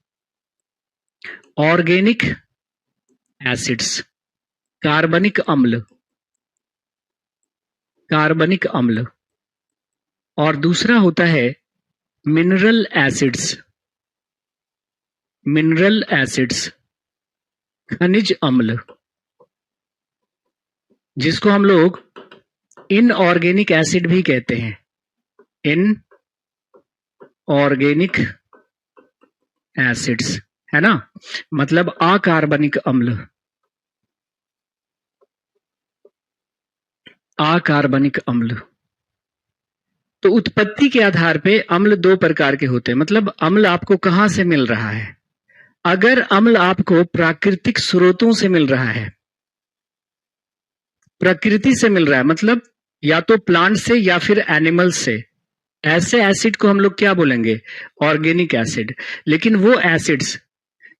organic acids, कार्बनिक अम्ल, कार्बनिक अम्ल। और दूसरा होता है मिनरल एसिड्स, मिनरल एसिड्स, खनिज अम्ल, जिसको हम लोग इनऑर्गेनिक एसिड भी कहते हैं, इनऑर्गेनिक एसिड्स, है ना, मतलब अकार्बनिक अम्ल, अकार्बनिक अम्ल। तो उत्पत्ति के आधार पे अम्ल 2 प्रकार के होते हैं, मतलब अम्ल आपको कहां से मिल रहा है। अगर अम्ल आपको प्राकृतिक स्रोतों से मिल रहा है, प्रकृति से मिल रहा है, मतलब या तो प्लांट से या फिर एनिमल से, ऐसे एसिड को हम लोग क्या बोलेंगे, ऑर्गेनिक एसिड। लेकिन वो एसिड्स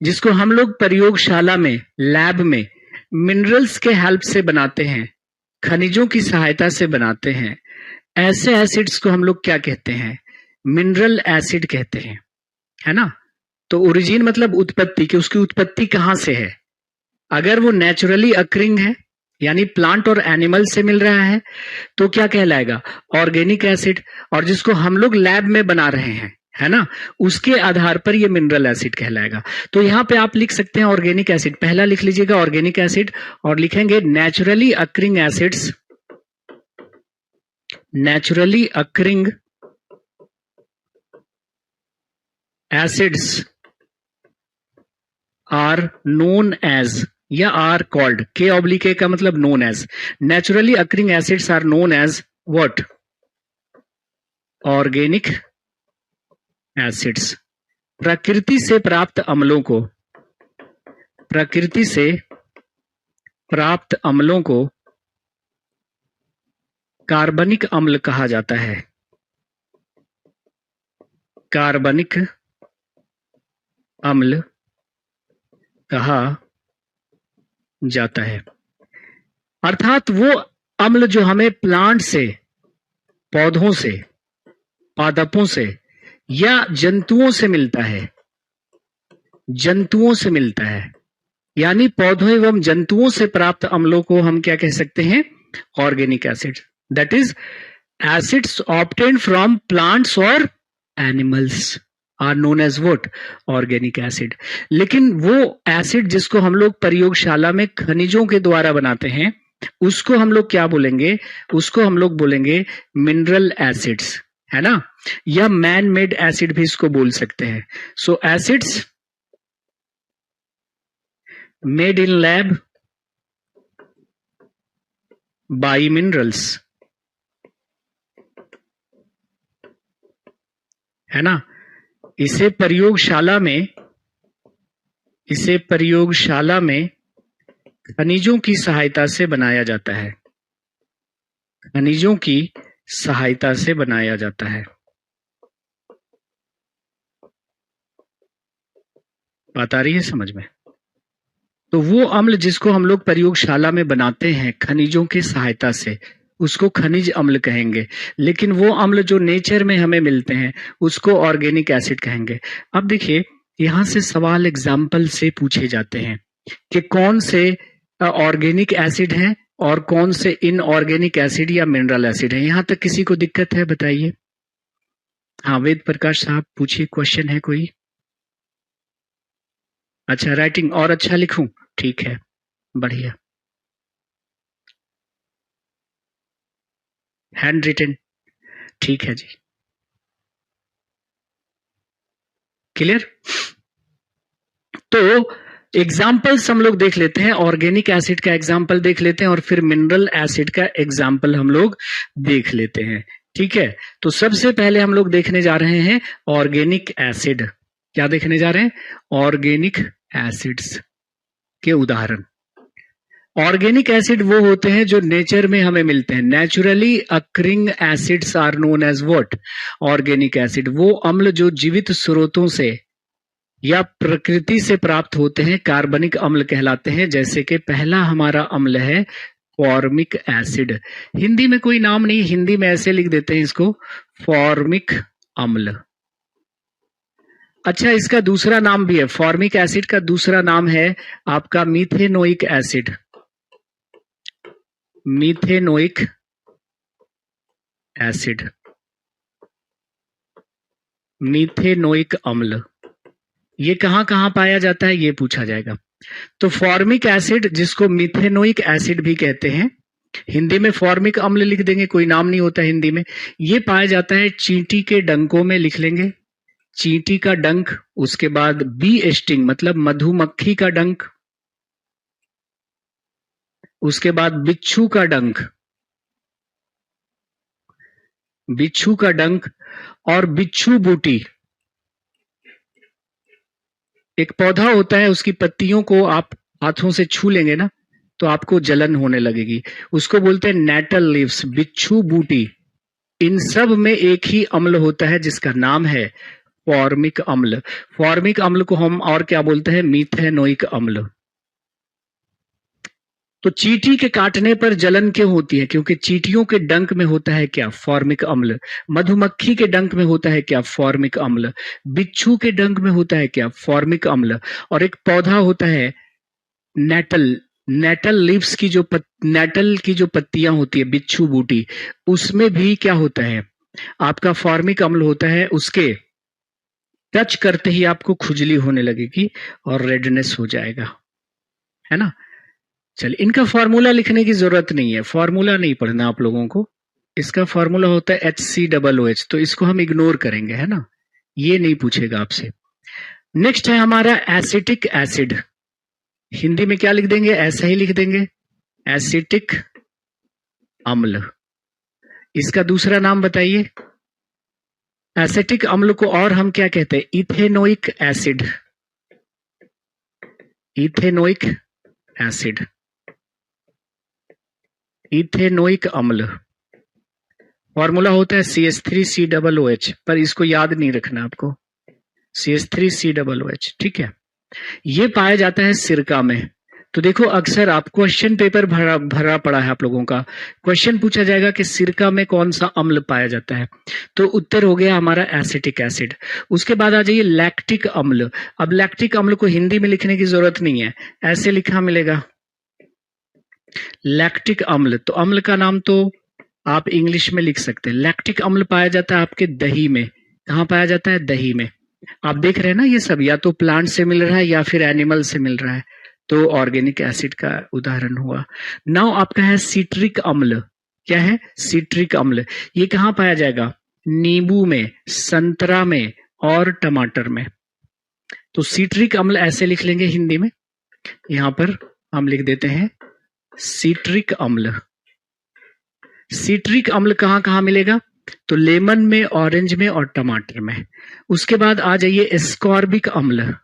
जिसको हम लोग प्रयोगशाला में, लैब में मिनरल्स के हेल्प से बनाते हैं, खनिजों की सहायता से बनाते हैं, ऐसे एसिड्स को हम लोग क्या कहते हैं, मिनरल एसिड कहते हैं, है ना। तो ओरिजिन मतलब उत्पत्ति, कि उसकी उत्पत्ति कहां से है। अगर वो नेचुरली अक्रिंग है, यानी प्लांट और एनिमल से मिल रहा है, तो क्या कहलाएगा, ऑर्गेनिक एसिड। और जिसको हम लोग लैब में बना रहे हैं, है ना, उसके आधार पर ये मिनरल एसिड कहलाएगा। तो यहाँ पे आप लिख सकते हैं ऑर्गेनिक एसिड, पहला लिख लीजिएगा ऑर्गेनिक एसिड, और लिखेंगे naturally occurring acids, naturally occurring acids are known as, या आर कॉल्ड, के का मतलब known as, naturally occurring acids are known as what, organic acids. प्रकृति से प्राप्त अम्लों को, प्रकृति से प्राप्त अम्लों को कार्बनिक अम्ल कहा जाता है? कार्बनिक अम्ल कहा जाता है। अर्थात वो अम्ल जो हमें प्लांट से, पौधों से, पादपों से या जंतुओं से मिलता है, जंतुओं से मिलता है, यानी पौधों एवं जंतुओं से प्राप्त अम्लों को हम क्या कह सकते हैं? Organic acid. That is acids obtained from plants और animals are known as what? Organic acid. लेकिन वो एसिड जिसको हम लोग प्रयोगशाला में खनिजों के द्वारा बनाते हैं, उसको हम लोग क्या बोलेंगे? उसको हम लोग बोलेंगे मिनरल एसिड्स, है ना? या मैन मेड एसिड भी इसको बोल सकते हैं। So acids made in lab by minerals, है ना? इसे प्रयोगशाला में खनिजों की सहायता से बनाया जाता है, खनिजों की सहायता से बनाया जाता है। बात आ रही है समझ में? तो वो अम्ल जिसको हम लोग प्रयोगशाला में बनाते हैं खनिजों की सहायता से, उसको खनिज अम्ल कहेंगे। लेकिन वो अम्ल जो नेचर में हमें मिलते हैं, उसको ऑर्गेनिक एसिड कहेंगे। अब देखिए, यहां से सवाल एग्जाम्पल से पूछे जाते हैं कि कौन से ऑर्गेनिक एसिड है और कौन से इनऑर्गेनिक एसिड या मिनरल एसिड है। यहां तक किसी को दिक्कत है? बताइए। हाँ, वेद प्रकाश साहब पूछिए, क्वेश्चन है कोई? अच्छा, राइटिंग और अच्छा लिखूं? ठीक है, बढ़िया। हैंड रिटन, ठीक है जी, क्लियर। तो एग्जाम्पल्स हम लोग देख लेते हैं, ऑर्गेनिक एसिड का एग्जाम्पल देख लेते हैं और फिर मिनरल एसिड का एग्जाम्पल हम लोग देख लेते हैं। ठीक है, तो सबसे पहले हम लोग देखने जा रहे हैं ऑर्गेनिक एसिड। क्या देखने जा रहे हैं? ऑर्गेनिक एसिड्स के उदाहरण। ऑर्गेनिक एसिड वो होते हैं जो नेचर में हमें मिलते हैं। Naturally occurring acids are known as what? Organic acid. वो अम्ल जो जीवित स्रोतों से या प्रकृति से प्राप्त होते हैं, कार्बनिक अम्ल कहलाते हैं। जैसे कि पहला हमारा अम्ल है फॉर्मिक एसिड। हिंदी में कोई नाम नहीं, हिंदी में ऐसे लिख देते हैं इसको, फॉर्मिक अम्ल। अच्छा, इसका दूसरा नाम भी है, फॉर्मिक एसिड का दूसरा नाम है आपका methanoic acid. Methanoic acid, methanoic अम्ल, ये कहां कहां पाया जाता है ये पूछा जाएगा। तो फॉर्मिक एसिड जिसको मीथेनोइक एसिड भी कहते हैं, हिंदी में फॉर्मिक अम्ल लिख देंगे, कोई नाम नहीं होता हिंदी में। ये पाया जाता है चींटी के डंकों में, लिख लेंगे चींटी का डंक। उसके बाद बी स्टिंग मतलब मधुमक्खी का डंक। उसके बाद बिच्छू का डंक, बिच्छू का डंक और बिच्छू बूटी। एक पौधा होता है, उसकी पत्तियों को आप हाथों से छू लेंगे ना तो आपको जलन होने लगेगी, उसको बोलते हैं नेटल लीव्स, बिच्छू बूटी। इन सब में एक ही अम्ल होता है जिसका नाम है फॉर्मिक अम्ल। फॉर्मिक अम्ल को हम और क्या बोलते हैं? मीथेनोइक अम्ल। तो चींटी के काटने पर जलन क्यों होती है? क्योंकि चींटियों के डंक में होता है क्या? फॉर्मिक अम्ल। मधुमक्खी के डंक में होता है क्या? फॉर्मिक अम्ल। बिच्छू के डंक में होता है क्या? फॉर्मिक अम्ल। और एक पौधा होता है नेटल, नेटल लीव्स की जो नेटल की जो पत्तियां होती है, बिच्छू बूटी, उसमें भी क्या होता है? आपका फॉर्मिक अम्ल होता है। उसके टच करते ही आपको खुजली होने लगेगी और रेडनेस हो जाएगा, है ना? चलिए, इनका फॉर्मूला लिखने की जरूरत नहीं है, फॉर्मूला नहीं पढ़ना आप लोगों को। इसका फॉर्मूला होता है HCOOH, तो इसको हम इग्नोर करेंगे, है ना? ये नहीं पूछेगा आपसे। नेक्स्ट है हमारा एसिटिक एसिड। हिंदी में क्या लिख देंगे? ऐसा ही लिख देंगे, एसिटिक अम्ल। इसका दूसरा नाम बताइए। एसिटिक अम्ल को और हम क्या कहते हैं? Ethanoic acid. Ethanoic acid, ethanoic अम्ल। फॉर्मूला होता है CH3COOH, पर इसको याद नहीं रखना आपको, CH3COOH, ठीक है। ये पाया जाता है सिरका में। तो देखो अक्सर आप क्वेश्चन पेपर भरा पड़ा है आप लोगों का, क्वेश्चन पूछा जाएगा कि सिरका में कौन सा अम्ल पाया जाता है, तो उत्तर हो गया हमारा एसिटिक एसिड। उसके बाद आ जाइए लैक्टिक अम्ल। अब लैक्टिक अम्ल को हिंदी में लिखने की जरूरत नहीं है, ऐसे लिखा मिलेगा लैक्टिक अम्ल। तो अम्ल का नाम तो आप इंग्लिश में लिख सकते हैं। लैक्टिक अम्ल पाया जाता है आपके दही में। कहाँ पाया जाता है? दही में। आप देख रहे हैं ना, ये सब या तो प्लांट से मिल रहा है या फिर एनिमल से मिल रहा है, तो ऑर्गेनिक एसिड का उदाहरण हुआ। नाउ आपका है सिट्रिक अम्ल। क्या है? सिट्रिक अम्ल। ये कहाँ पाया जाएगा? नींबू में, संतरा में और टमाटर में। तो सिट्रिक अम्ल ऐसे लिख लेंगे हिंदी में, यहां पर हम लिख देते हैं सिट्रिक अम्ल। सिट्रिक अम्ल कहाँ कहाँ मिलेगा? तो लेमन में, ऑरेंज में और टमाटर में। उसके बाद आ जाइए एस्कॉर्बिक अम्ल।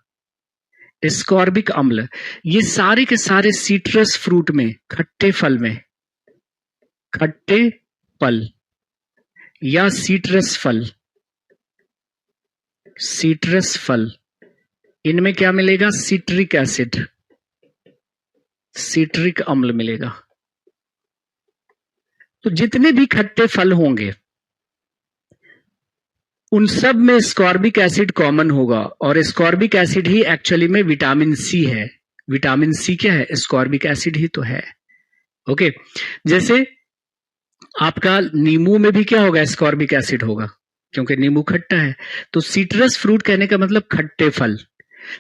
एस्कॉर्बिक अम्ल ये सारे के सारे सिट्रस फ्रूट में, खट्टे फल में, खट्टे फल या सिट्रस फल, सिट्रस फल, इनमें क्या मिलेगा? सिट्रिक एसिड, सिट्रिक अम्ल मिलेगा। तो जितने भी खट्टे फल होंगे उन सब में एस्कॉर्बिक एसिड कॉमन होगा, और एस्कॉर्बिक एसिड ही एक्चुअली में विटामिन सी है। विटामिन सी क्या है? एस्कॉर्बिक एसिड ही तो है। ओके, जैसे आपका नींबू में भी क्या होगा? एस्कॉर्बिक एसिड होगा, क्योंकि नींबू खट्टा है। तो सिट्रस फ्रूट कहने का मतलब खट्टे फल,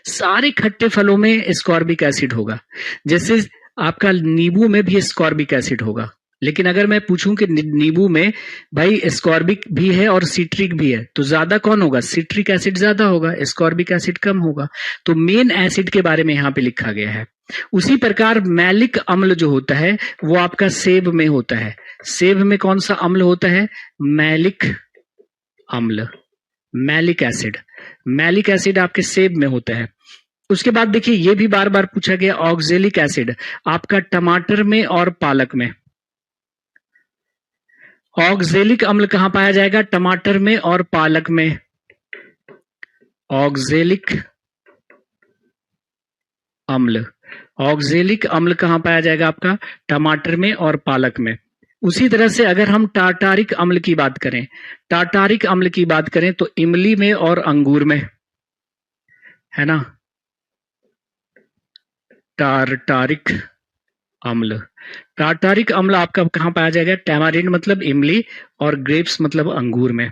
सारे खट्टे फलों में एस्कॉर्बिक एसिड होगा। जैसे आपका नींबू में भी एस्कॉर्बिक एसिड होगा, लेकिन अगर मैं पूछूं कि नींबू में भाई एस्कॉर्बिक भी है और सिट्रिक भी है, तो ज्यादा कौन होगा? सिट्रिक एसिड ज्यादा होगा, एस्कॉर्बिक एसिड कम होगा। तो मेन एसिड के बारे में यहाँ पे लिखा गया है। उसी प्रकार मैलिक अम्ल जो होता है वो आपका सेब में होता है। सेब में कौन सा अम्ल होता है? मैलिक अम्ल, मैलिक एसिड। मैलिक एसिड आपके सेब में होता है। उसके बाद देखिए, ये भी बार बार पूछा गया, ऑक्जेलिक एसिड आपका टमाटर में और पालक में। ऑक्जेलिक अम्ल कहां पाया जाएगा? टमाटर में और पालक में। ऑक्जेलिक अम्ल, ऑक्जेलिक अम्ल कहां पाया जाएगा? आपका टमाटर में और पालक में। उसी तरह से अगर हम टार्टारिक अम्ल की बात करें, टार्टारिक अम्ल की बात करें तो इमली में और अंगूर में, है ना, टार्टारिक अम्ल। टार्टारिक अम्ल आपका कहां पाया जाएगा? टैमारिंड मतलब इमली और ग्रेप्स मतलब अंगूर में।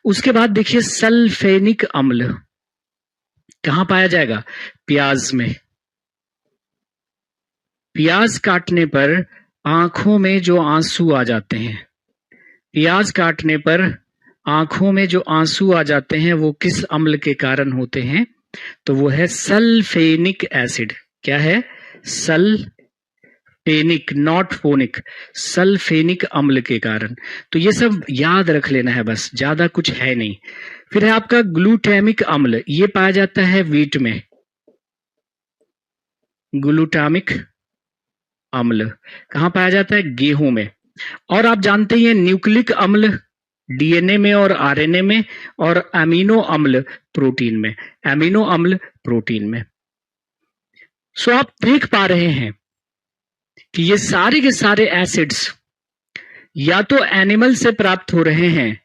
उसके बाद देखिए सल्फेनिक अम्ल कहां पाया जाएगा? प्याज में। प्याज काटने पर आंखों में जो आंसू आ जाते हैं, प्याज काटने पर आंखों में जो आंसू आ जाते हैं वो किस अम्ल के कारण होते हैं? तो वो है सल्फेनिक एसिड। क्या है? सल्फेनिक, नॉट फोनिक, सल्फेनिक अम्ल के कारण। तो ये सब याद रख लेना है, बस ज्यादा कुछ है नहीं। फिर है आपका ग्लूटामिक अम्ल, ये पाया जाता है वीट में। ग्लूटामिक अम्ल कहां पाया जाता है? गेहूं में। और आप जानते ही हैं न्यूक्लिक अम्ल डीएनए में और आरएनए में, और अमीनो अम्ल प्रोटीन में। अमीनो अम्ल प्रोटीन में। सो आप देख पा रहे हैं कि ये सारे के सारे एसिड्स या तो एनिमल से प्राप्त हो रहे हैं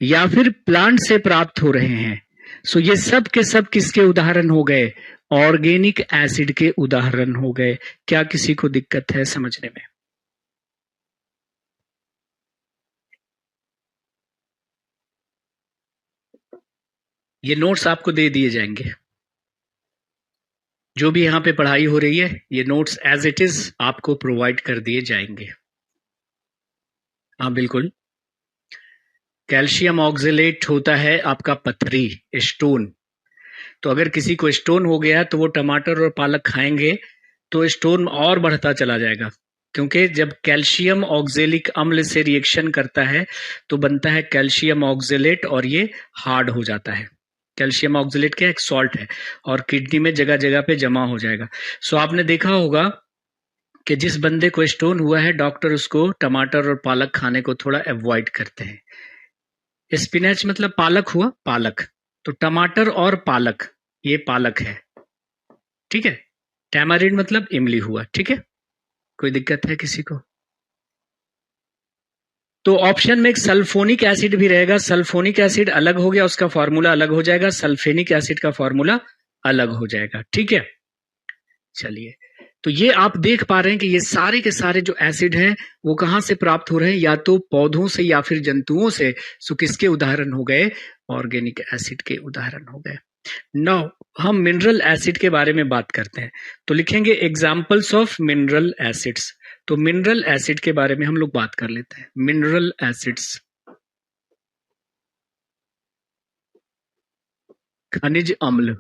या फिर प्लांट से प्राप्त हो रहे हैं। सो ये सब के सब किसके उदाहरण हो गए? ऑर्गेनिक एसिड के उदाहरण हो गए। क्या किसी को दिक्कत है समझने में? ये नोट्स आपको दे दिए जाएंगे, जो भी यहाँ पे पढ़ाई हो रही है ये नोट्स एज इट इज आपको प्रोवाइड कर दिए जाएंगे। हाँ बिल्कुल। कैल्शियम ऑक्जेलेट होता है आपका पथरी, स्टोन। तो अगर किसी को स्टोन हो गया तो वो टमाटर और पालक खाएंगे तो स्टोन और बढ़ता चला जाएगा, क्योंकि जब कैल्शियम ऑक्जेलिक अम्ल से रिएक्शन करता है तो बनता है कैल्शियम ऑक्जेलेट और ये हार्ड हो जाता है। कैल्शियम ऑक्जेलेट क्या? एक सॉल्ट है और किडनी में जगह जगह पे जमा हो जाएगा। सो आपने देखा होगा कि जिस बंदे को स्टोन हुआ है डॉक्टर उसको टमाटर और पालक खाने को थोड़ा अवॉइड करते हैं। स्पिनच मतलब पालक हुआ, पालक, तो टमाटर और पालक, ये पालक है, ठीक है। टैमारिंड मतलब इमली हुआ, ठीक है। कोई दिक्कत है किसी को? तो ऑप्शन में एक सल्फोनिक एसिड भी रहेगा, सल्फोनिक एसिड अलग हो गया, उसका फॉर्मूला अलग हो जाएगा, सल्फेनिक एसिड का फॉर्मूला अलग हो जाएगा, ठीक है। चलिए, तो ये आप देख पा रहे हैं कि ये सारे के सारे जो एसिड हैं वो कहां से प्राप्त हो रहे हैं, या तो पौधों से या फिर जंतुओं से। सो किसके उदाहरण हो गए? ऑर्गेनिक एसिड के उदाहरण हो गए। नाउ हम मिनरल एसिड के बारे में बात करते हैं, तो लिखेंगे एग्जाम्पल्स ऑफ मिनरल एसिड्स। तो मिनरल एसिड के बारे में हम लोग बात कर लेते हैं। मिनरल एसिड्स, खनिज अम्ल,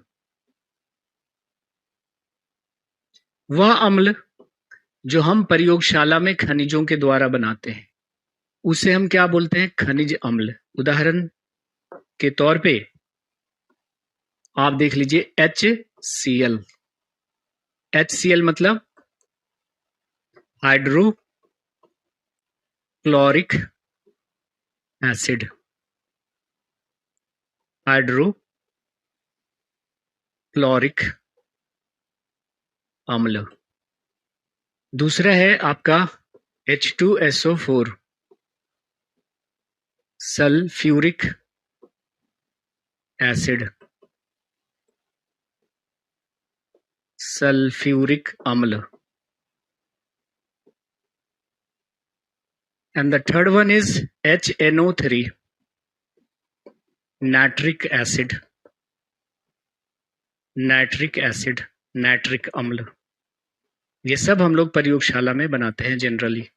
वह अम्ल जो हम प्रयोगशाला में खनिजों के द्वारा बनाते हैं उसे हम क्या बोलते हैं? खनिज अम्ल। उदाहरण के तौर पे आप देख लीजिए HCl। HCl मतलब हाइड्रोक्लोरिक एसिड, हाइड्रोक्लोरिक अम्ल। दूसरा है आपका H2SO4, सल्फ्यूरिक एसिड, सल्फ्यूरिक अम्ल। And the third one is HNO3, nitric acid, nitric acid, nitric अम्ल। ये सब हम लोग प्रयोगशाला में बनाते हैं जनरली।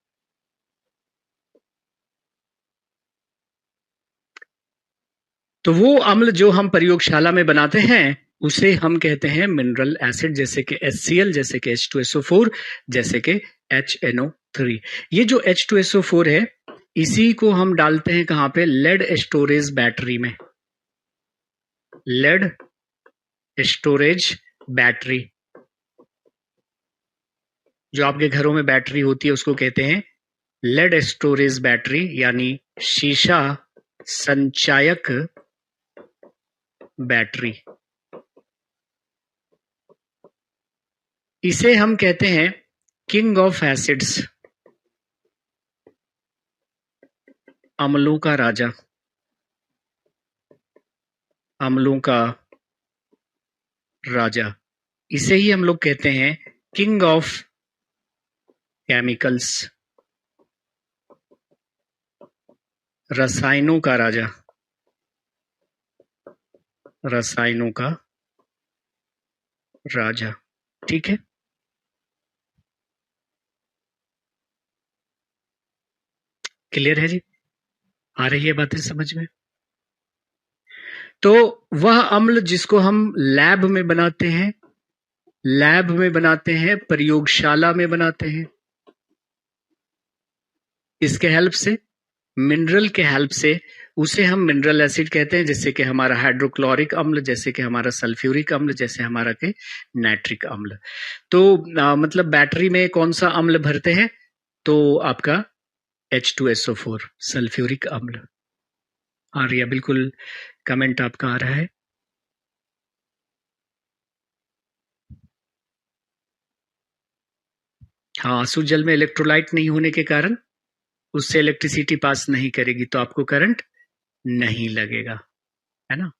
तो वो अम्ल जो हम प्रयोगशाला में बनाते हैं उसे हम कहते हैं मिनरल एसिड, जैसे कि HCl, जैसे कि H2SO4, जैसे कि HNO3। ये जो H2SO4 है इसी को हम डालते हैं कहां पे? लेड स्टोरेज बैटरी में। लेड स्टोरेज बैटरी, जो आपके घरों में बैटरी होती है उसको कहते हैं लेड स्टोरेज बैटरी, यानी शीशा संचायक बैटरी। इसे हम कहते हैं किंग ऑफ एसिड्स, अम्लों का राजा, अम्लों का राजा। इसे ही हम लोग कहते हैं किंग ऑफ केमिकल्स, रसायनों का राजा, रसायनों का राजा, ठीक है। क्लियर है जी? आ रही है बातें समझ में? तो वह अम्ल जिसको हम लैब में बनाते हैं, लैब में बनाते हैं, प्रयोगशाला में बनाते हैं, इसके हेल्प से, मिनरल के हेल्प से, उसे हम मिनरल एसिड कहते हैं। जैसे कि हमारा हाइड्रोक्लोरिक अम्ल, जैसे कि हमारा सल्फ्यूरिक अम्ल, जैसे हमारा के नाइट्रिक अम्ल। तो मतलब बैटरी में कौन सा अम्ल भरते हैं? तो आपका H2SO4, सल्फ्यूरिक अम्ल। आ रही है, बिल्कुल कमेंट आपका आ रहा है। हाँ, आंसू जल में इलेक्ट्रोलाइट नहीं होने के कारण उससे इलेक्ट्रिसिटी पास नहीं करेगी, तो आपको करंट नहीं लगेगा, है ना।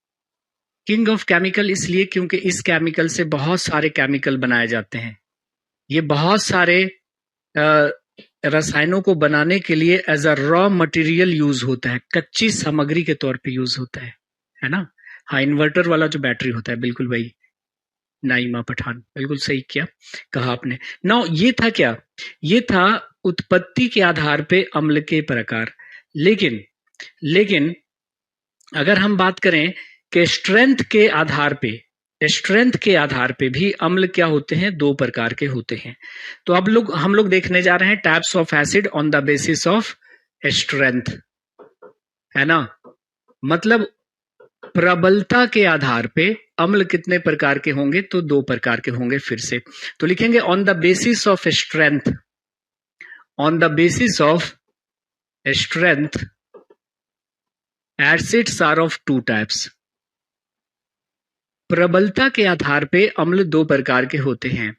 किंग ऑफ केमिकल इसलिए क्योंकि इस केमिकल से बहुत सारे केमिकल बनाए जाते हैं। ये बहुत सारे रसायनों को बनाने के लिए as a raw material use होता है, कच्ची सामग्री के तौर पे यूज होता है ना। हाँ, इन्वर्टर वाला जो बैटरी होता है, बिल्कुल वही। नाइमा पठान, बिल्कुल सही किया कहा आपने। नाउ ये था क्या? ये था उत्पत्ति के आधार पे अम्ल के प्रकार। लेकिन अगर हम बात करें कि स्ट्रेंथ के आधार पे, स्ट्रेंथ के आधार पे भी अम्ल क्या होते हैं? दो प्रकार के होते हैं। तो अब हम लोग देखने जा रहे हैं types of acid on the basis of strength, है ना। मतलब प्रबलता के आधार पे अम्ल कितने प्रकार के होंगे? तो 2 प्रकार के होंगे फिर से। तो लिखेंगे on the basis of strength, on the basis of strength acids are of 2 types. प्रबलता के आधार पे अम्ल 2 प्रकार के होते हैं।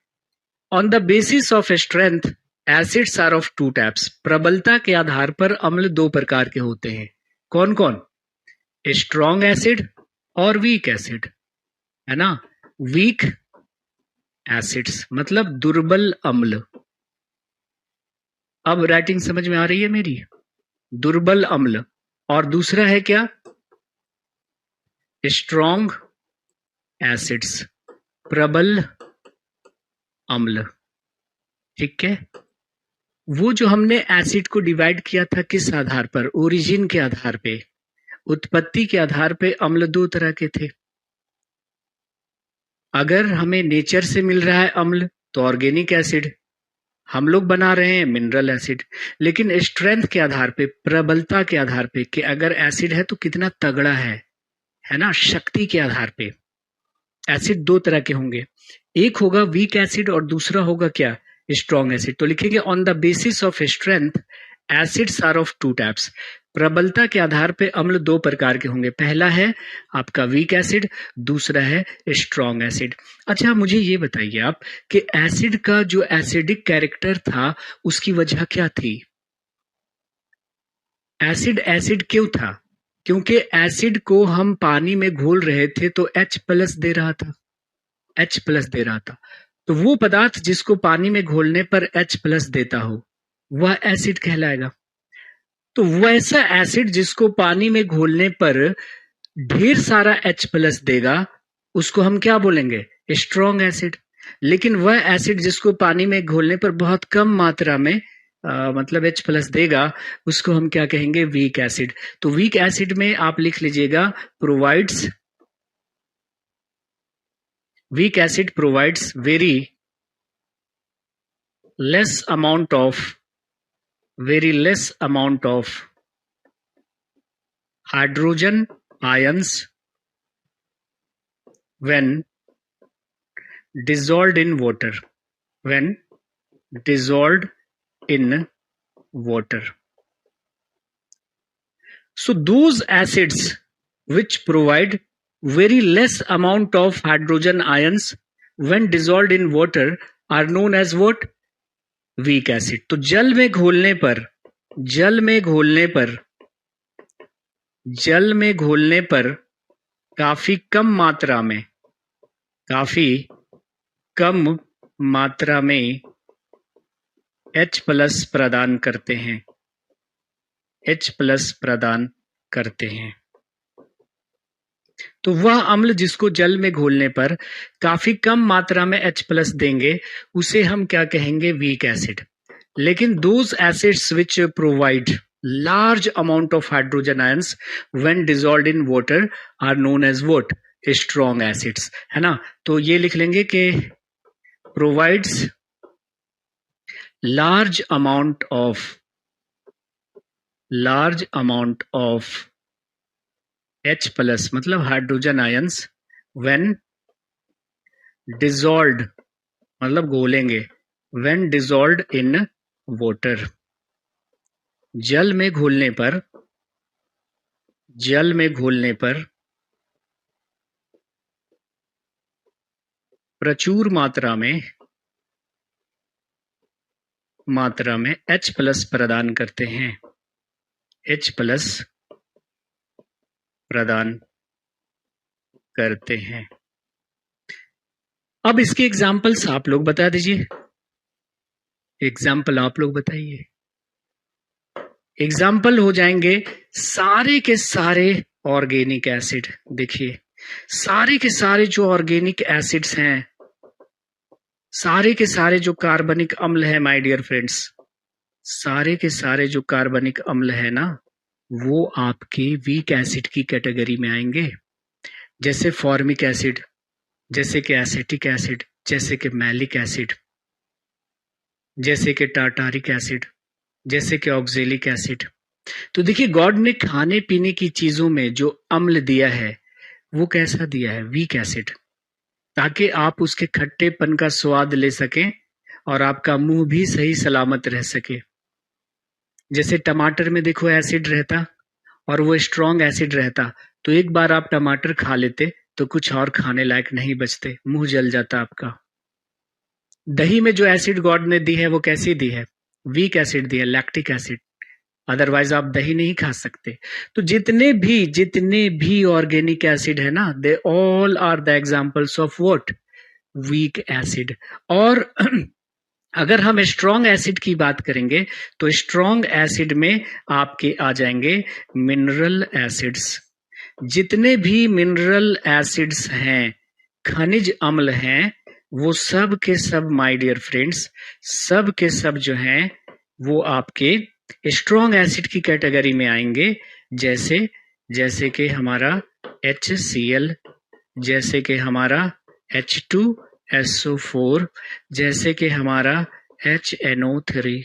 On the basis of strength acids are of 2 types. प्रबलता के आधार पर अम्ल 2 प्रकार के होते हैं। कौन कौन? स्ट्रॉन्ग एसिड और वीक एसिड, है ना। वीक एसिड्स मतलब दुर्बल अम्ल। अब राइटिंग समझ में आ रही है मेरी? दुर्बल अम्ल। और दूसरा है क्या? स्ट्रॉन्ग एसिड्स, प्रबल अम्ल। ठीक है। वो जो हमने एसिड को डिवाइड किया था किस आधार पर? ओरिजिन के आधार पे, उत्पत्ति के आधार पे अम्ल 2 तरह के थे। अगर हमें नेचर से मिल रहा है अम्ल तो ऑर्गेनिक एसिड, हम लोग बना रहे हैं मिनरल एसिड। लेकिन स्ट्रेंथ के आधार पे, प्रबलता के आधार पे कि अगर एसिड है तो कितना तगड़ा है ना, शक्ति के आधार पे एसिड 2 तरह के होंगे। एक होगा वीक एसिड और दूसरा होगा क्या? Strong acid. तो लिखेंगे on the basis of strength acids are of 2 types. प्रबलता के आधार पे अम्ल 2 प्रकार के होंगे। पहला है आपका वीक एसिड, दूसरा है स्ट्रॉन्ग एसिड। अच्छा मुझे ये बताइए आप कि एसिड का जो एसिडिक कैरेक्टर था उसकी वजह क्या थी? एसिड एसिड क्यों था? क्योंकि एसिड को हम पानी में घोल रहे थे तो H+ दे रहा था, H+ दे रहा था। तो वो पदार्थ जिसको पानी में घोलने पर H+ देता हो वह एसिड कहलाएगा। तो वैसा एसिड जिसको पानी में घोलने पर ढेर सारा H+ देगा उसको हम क्या बोलेंगे? Strong acid. लेकिन वह एसिड जिसको पानी में घोलने पर बहुत कम मात्रा में मतलब H+ देगा उसको हम क्या कहेंगे? Weak acid. तो वीक एसिड में आप लिख लीजिएगा provides, weak acid provides very less amount of hydrogen ions when dissolved in water, when dissolved in water. So those acids which provide very less amount of hydrogen ions when dissolved in water are known as what? Weak acid. तो जल में घोलने पर काफी कम मात्रा में H+ प्रदान करते हैं। तो वह अम्ल जिसको जल में घोलने पर काफी कम मात्रा में H+ देंगे उसे हम क्या कहेंगे? Weak acid. लेकिन those acids which provide large amount of hydrogen ions when dissolved in water are known as what? Strong acids, है ना। तो ये लिख लेंगे कि provides large amount of H+ मतलब हाइड्रोजन आयंस when dissolved मतलब घोलेंगे, when dissolved in water, जल में घोलने पर प्रचुर मात्रा में H+ प्रदान करते हैं, H+ प्रदान करते हैं। अब इसके एग्जाम्पल्स आप लोग बता दीजिए। एग्जाम्पल आप लोग बताइए। एग्जाम्पल हो जाएंगे सारे के सारे ऑर्गेनिक एसिड। देखिए सारे के सारे जो ऑर्गेनिक एसिड्स हैं, सारे के सारे जो कार्बनिक अम्ल है माय डियर फ्रेंड्स, सारे के सारे जो कार्बनिक अम्ल है ना वो आपके वीक एसिड की कैटेगरी में आएंगे। जैसे फॉर्मिक एसिड, जैसे कि एसिटिक एसिड, जैसे कि मैलिक एसिड, जैसे कि टार्टारिक एसिड, जैसे कि ऑक्जेलिक एसिड। तो देखिए गॉड ने खाने पीने की चीजों में जो अम्ल दिया है वो कैसा दिया है? वीक एसिड, ताकि आप उसके खट्टेपन का स्वाद ले सकें और आपका मुंह भी सही सलामत रह सके। जैसे टमाटर में देखो एसिड रहता और वो स्ट्रॉन्ग एसिड रहता, तो एक बार आप टमाटर खा लेते तो कुछ और खाने लायक नहीं बचते, मुंह जल जाता आपका। दही में जो एसिड गॉड ने दी है वो कैसी दी है? वीक एसिड दी है, लैक्टिक एसिड। अदरवाइज आप दही नहीं खा सकते। तो जितने भी ऑर्गेनिक एसिड है ना, they all are the examples of what? Weak acid. और अगर हम स्ट्रॉन्ग एसिड की बात करेंगे तो स्ट्रॉन्ग एसिड में आपके आ जाएंगे मिनरल एसिड्स। जितने भी मिनरल एसिड्स हैं, खनिज अम्ल हैं, वो सब के सब माय डियर फ्रेंड्स, सब के सब जो हैं वो आपके स्ट्रॉन्ग एसिड की कैटेगरी में आएंगे। जैसे कि हमारा HCl, जैसे कि हमारा H2SO4, जैसे कि हमारा HNO3।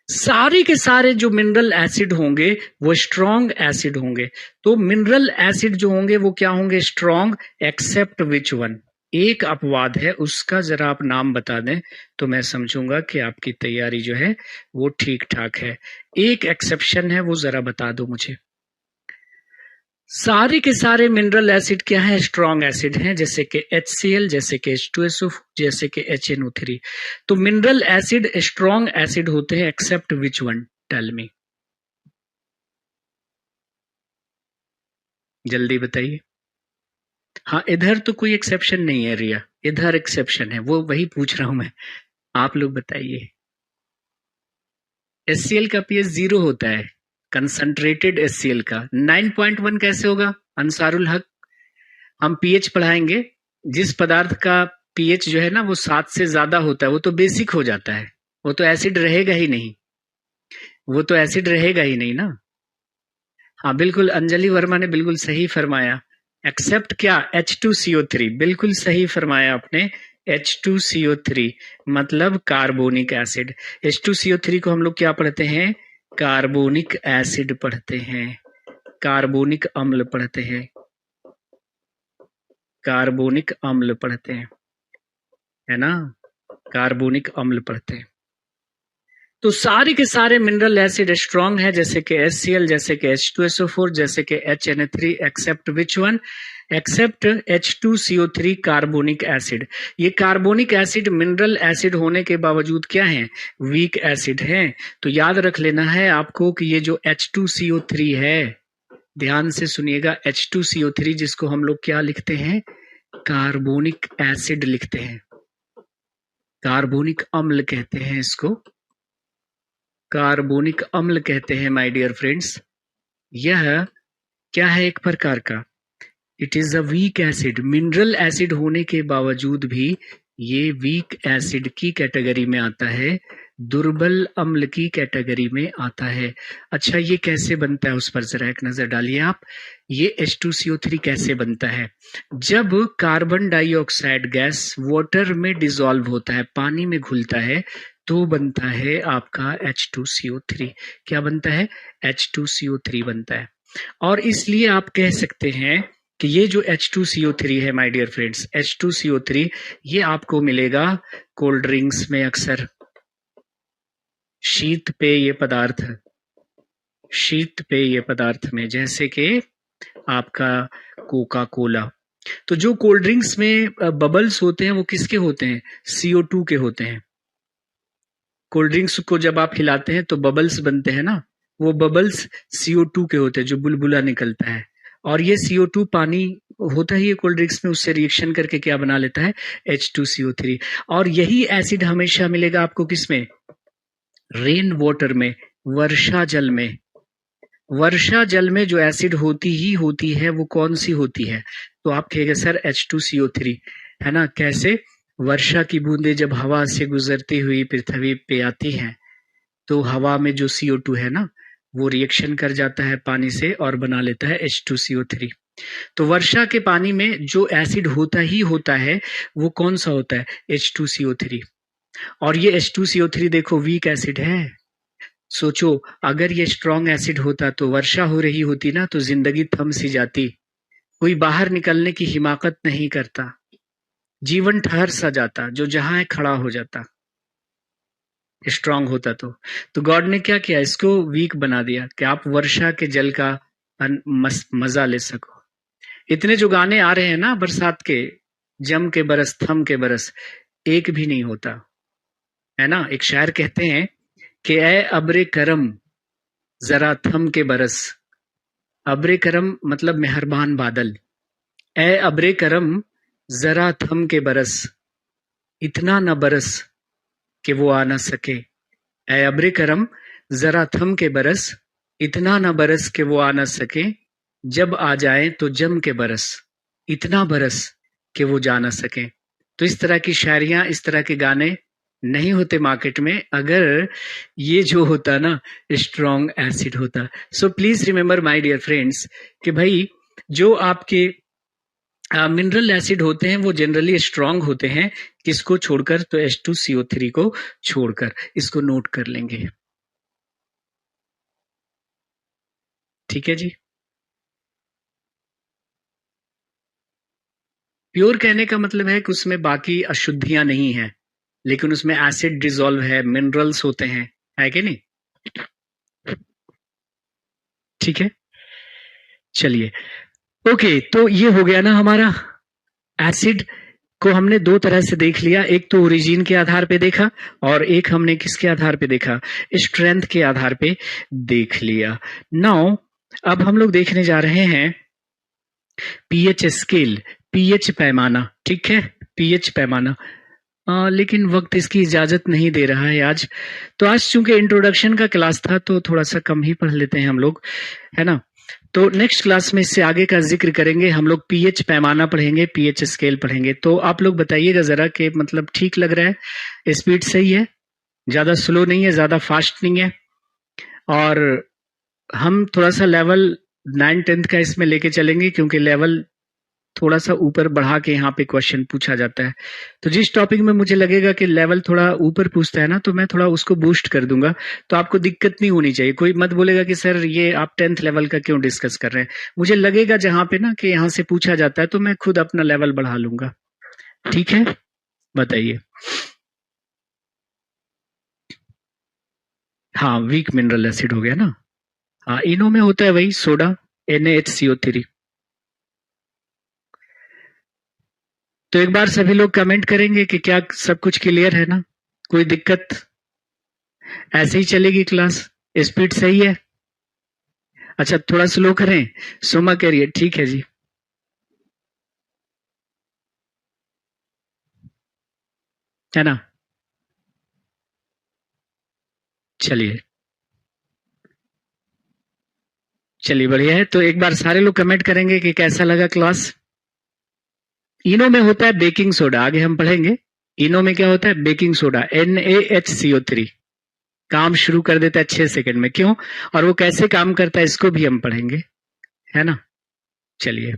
सारे के सारे जो मिनरल एसिड होंगे वो स्ट्रॉन्ग एसिड होंगे। तो मिनरल एसिड जो होंगे वो क्या होंगे? Strong, except which one? एक अपवाद है, उसका जरा आप नाम बता दें तो मैं समझूंगा कि आपकी तैयारी जो है वो ठीक ठाक है। एक एक्सेप्शन है, वो जरा बता दो मुझे। सारे के सारे मिनरल एसिड क्या है? स्ट्रॉन्ग एसिड हैं, जैसे कि HCl, जैसे कि H2SO4, जैसे कि HNO3। तो मिनरल एसिड स्ट्रॉन्ग एसिड होते हैं, except which one? Tell me, जल्दी बताइए। हाँ, इधर तो कोई एक्सेप्शन नहीं है रिया, इधर एक्सेप्शन है, वो वही पूछ रहा हूं मैं। आप लोग बताइए। HCl का pH 0 होता है, कंसंट्रेटेड HCl का। 9.1 कैसे होगा अंसारुल हक? हम pH पढ़ाएंगे, जिस पदार्थ का pH जो है ना वो 7 से ज्यादा होता है वो तो बेसिक हो जाता है, वो तो एसिड रहेगा ही नहीं, वो तो एसिड रहेगा ही नहीं ना। हाँ बिल्कुल, अंजलि वर्मा ने बिल्कुल सही फरमाया। एक्सेप्ट क्या? H2CO3, बिल्कुल सही फरमाया आपने। H2CO3 मतलब कार्बोनिक एसिड। H2CO3 को हम लोग क्या पढ़ते हैं? कार्बोनिक एसिड पढ़ते हैं, कार्बोनिक अम्ल पढ़ते हैं, कार्बोनिक अम्ल पढ़ते हैं, है ना? कार्बोनिक अम्ल पढ़ते हैं। तो सारे के सारे मिनरल एसिड स्ट्रॉन्ग है, जैसे कि HCl, जैसे कि H2SO4, जैसे कि HNO3, except which one? Except H2CO3 carbonic acid. ये कार्बोनिक एसिड मिनरल एसिड होने के बावजूद क्या है? वीक एसिड है। तो याद रख लेना है आपको कि ये जो H2CO3 है, ध्यान से सुनिएगा, H2CO3 जिसको हम लोग क्या लिखते हैं? कार्बोनिक एसिड लिखते हैं, कार्बोनिक अम्ल कहते हैं इसको, कार्बोनिक अम्ल कहते हैं माय डियर फ्रेंड्स। यह क्या है? एक प्रकार का, it is a weak acid. Mineral acid होने के बावजूद भी ये वीक एसिड की कैटेगरी में आता है, दुर्बल अम्ल की कैटेगरी में आता है। अच्छा, ये कैसे बनता है उस पर जरा एक नजर डालिए आप। ये H2CO3 कैसे बनता है? जब कार्बन डाइऑक्साइड गैस वाटर में डिसॉल्व होता है, पानी में घुलता है, तो बनता है आपका H2CO3। क्या बनता है? H2CO3 बनता है। और इसलिए आप कह सकते हैं कि ये जो H2CO3 है माय डियर फ्रेंड्स, H2CO3 ये आपको मिलेगा कोल्ड ड्रिंक्स में, अक्सर शीत पेय पदार्थ, शीत पेय पदार्थ में, जैसे कि आपका कोका कोला। तो जो कोल्ड ड्रिंक्स में बबल्स होते हैं वो किसके होते हैं? CO2 के होते हैं। कोल्ड ड्रिंक्स को जब आप हिलाते हैं तो बबल्स बनते हैं ना, वो बबल्स CO2 के होते हैं, जो बुलबुला निकलता है। और ये CO2 पानी होता ही है कोल्ड ड्रिंक्स में, उससे रिएक्शन करके क्या बना लेता है? H2CO3। और यही एसिड हमेशा मिलेगा आपको किसमें? रेन वाटर में, वर्षा जल में। वर्षा जल में जो एसिड होती ही होती है वो कौन सी होती है? तो आप कहेंगे सर H2CO3, है ना? कैसे? वर्षा की बूंदें जब हवा से गुजरती हुई पृथ्वी पे आती हैं, तो हवा में जो CO2 है ना, वो रिएक्शन कर जाता है पानी से और बना लेता है H2CO3। तो वर्षा के पानी में जो एसिड होता ही होता है वो कौन सा होता है? H2CO3। और ये H2CO3 देखो वीक एसिड है, सोचो, अगर ये स्ट्रॉन्ग एसिड होता तो वर्षा हो रही होती ना तो जिंदगी थम सी जाती, कोई बाहर निकलने की हिमाकत नहीं करता, जीवन ठहर सा जाता, जो जहां है खड़ा हो जाता। स्ट्रांग होता तो गॉड ने क्या किया, इसको वीक बना दिया कि आप वर्षा के जल का मजा ले सको। इतने जो गाने आ रहे हैं ना बरसात के, जम के बरस थम के बरस, एक भी नहीं होता है ना। एक शायर कहते हैं कि ए अब्रे करम जरा थम के बरस। अब्रे करम मतलब मेहरबान बादल। ए अब्रे करम जरा थम के बरस, इतना न बरस कि वो आ न सके। ए अब्रे करम जरा थम के बरस, इतना न बरस कि वो आ न सके, जब आ जाए तो जम के बरस, इतना बरस कि वो जा न सके। तो इस तरह की शायरियां, इस तरह के गाने नहीं होते मार्केट में अगर ये जो होता ना स्ट्रॉन्ग एसिड होता। So please remember my dear friends कि भाई जो आपके मिनरल एसिड होते हैं वो जनरली स्ट्रांग होते हैं, किसको छोड़कर, तो H2CO3 को छोड़कर। इसको नोट कर लेंगे, ठीक है जी। प्योर कहने का मतलब है कि उसमें बाकी अशुद्धियां नहीं है, लेकिन उसमें एसिड डिसॉल्व है, मिनरल्स होते हैं, है कि नहीं? ठीक है, चलिए। ओके, तो ये हो गया ना हमारा एसिड को हमने दो तरह से देख लिया, एक तो ओरिजिन के आधार पे देखा और एक हमने किसके आधार पे देखा, स्ट्रेंथ के आधार पे देख लिया। नाउ अब हम लोग देखने जा रहे हैं पीएच स्केल, पीएच पैमाना, ठीक है, पीएच पैमाना। लेकिन वक्त इसकी इजाजत नहीं दे रहा है आज, तो आज चूंकि इंट्रोडक्शन का क्लास था तो थोड़ा सा कम ही पढ़ लेते हैं हम लोग, है ना। तो नेक्स्ट क्लास में इससे आगे का जिक्र करेंगे, हम लोग पीएच पैमाना पढ़ेंगे, पीएच स्केल पढ़ेंगे। तो आप लोग बताइएगा जरा कि मतलब ठीक लग रहा है, स्पीड सही है, ज्यादा स्लो नहीं है, ज्यादा फास्ट नहीं है। और हम थोड़ा सा लेवल 9-10 का इसमें लेके चलेंगे क्योंकि लेवल थोड़ा सा ऊपर बढ़ा के यहाँ पे क्वेश्चन पूछा जाता है। तो जिस टॉपिक में मुझे लगेगा कि लेवल थोड़ा ऊपर पूछता है ना तो मैं थोड़ा उसको बूस्ट कर दूंगा, तो आपको दिक्कत नहीं होनी चाहिए। कोई मत बोलेगा कि सर ये आप 10th लेवल का क्यों डिस्कस कर रहे हैं। मुझे लगेगा जहां पे ना कि यहाँ से पूछा जाता है तो मैं खुद अपना लेवल बढ़ा लूंगा, ठीक है। बताइए। हाँ, वीक मिनरल एसिड हो गया ना। हाँ, इनो में होता है वही सोडा, NaHCO3। तो एक बार सभी लोग कमेंट करेंगे कि क्या सब कुछ क्लियर है ना, कोई दिक्कत, ऐसे ही चलेगी क्लास, स्पीड सही है। अच्छा थोड़ा स्लो करें, सोमा कह रही है ठीक है जी, है ना। चलिए चलिए बढ़िया है। तो एक बार सारे लोग कमेंट करेंगे कि कैसा लगा क्लास। इनो में होता है बेकिंग सोडा, आगे हम पढ़ेंगे। इनो में क्या होता है, बेकिंग सोडा, NaHCO3। काम शुरू कर देता है 6 सेकंड में, क्यों, और वो कैसे काम करता है इसको भी हम पढ़ेंगे, है ना। चलिए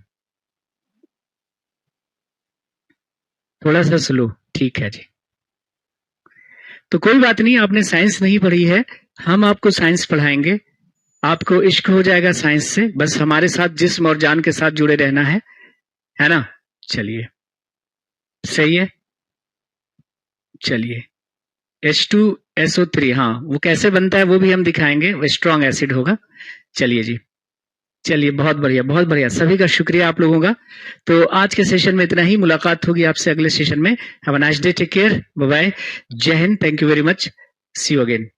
थोड़ा सा स्लो, ठीक है जी। तो कोई बात नहीं, आपने साइंस नहीं पढ़ी है, हम आपको साइंस पढ़ाएंगे, आपको इश्क हो जाएगा साइंस से, बस हमारे साथ जिस्म और जान के साथ जुड़े रहना है ना। चलिए सही है। चलिए H2SO3, हाँ वो कैसे बनता है वो भी हम दिखाएंगे, वो स्ट्रॉन्ग एसिड होगा। चलिए जी, चलिए बहुत बढ़िया बहुत बढ़िया, सभी का शुक्रिया आप लोगों का। तो आज के सेशन में इतना ही, मुलाकात होगी आपसे अगले सेशन में। Have a nice day, take care, bye bye, जय हिंद, thank you very much, see you again.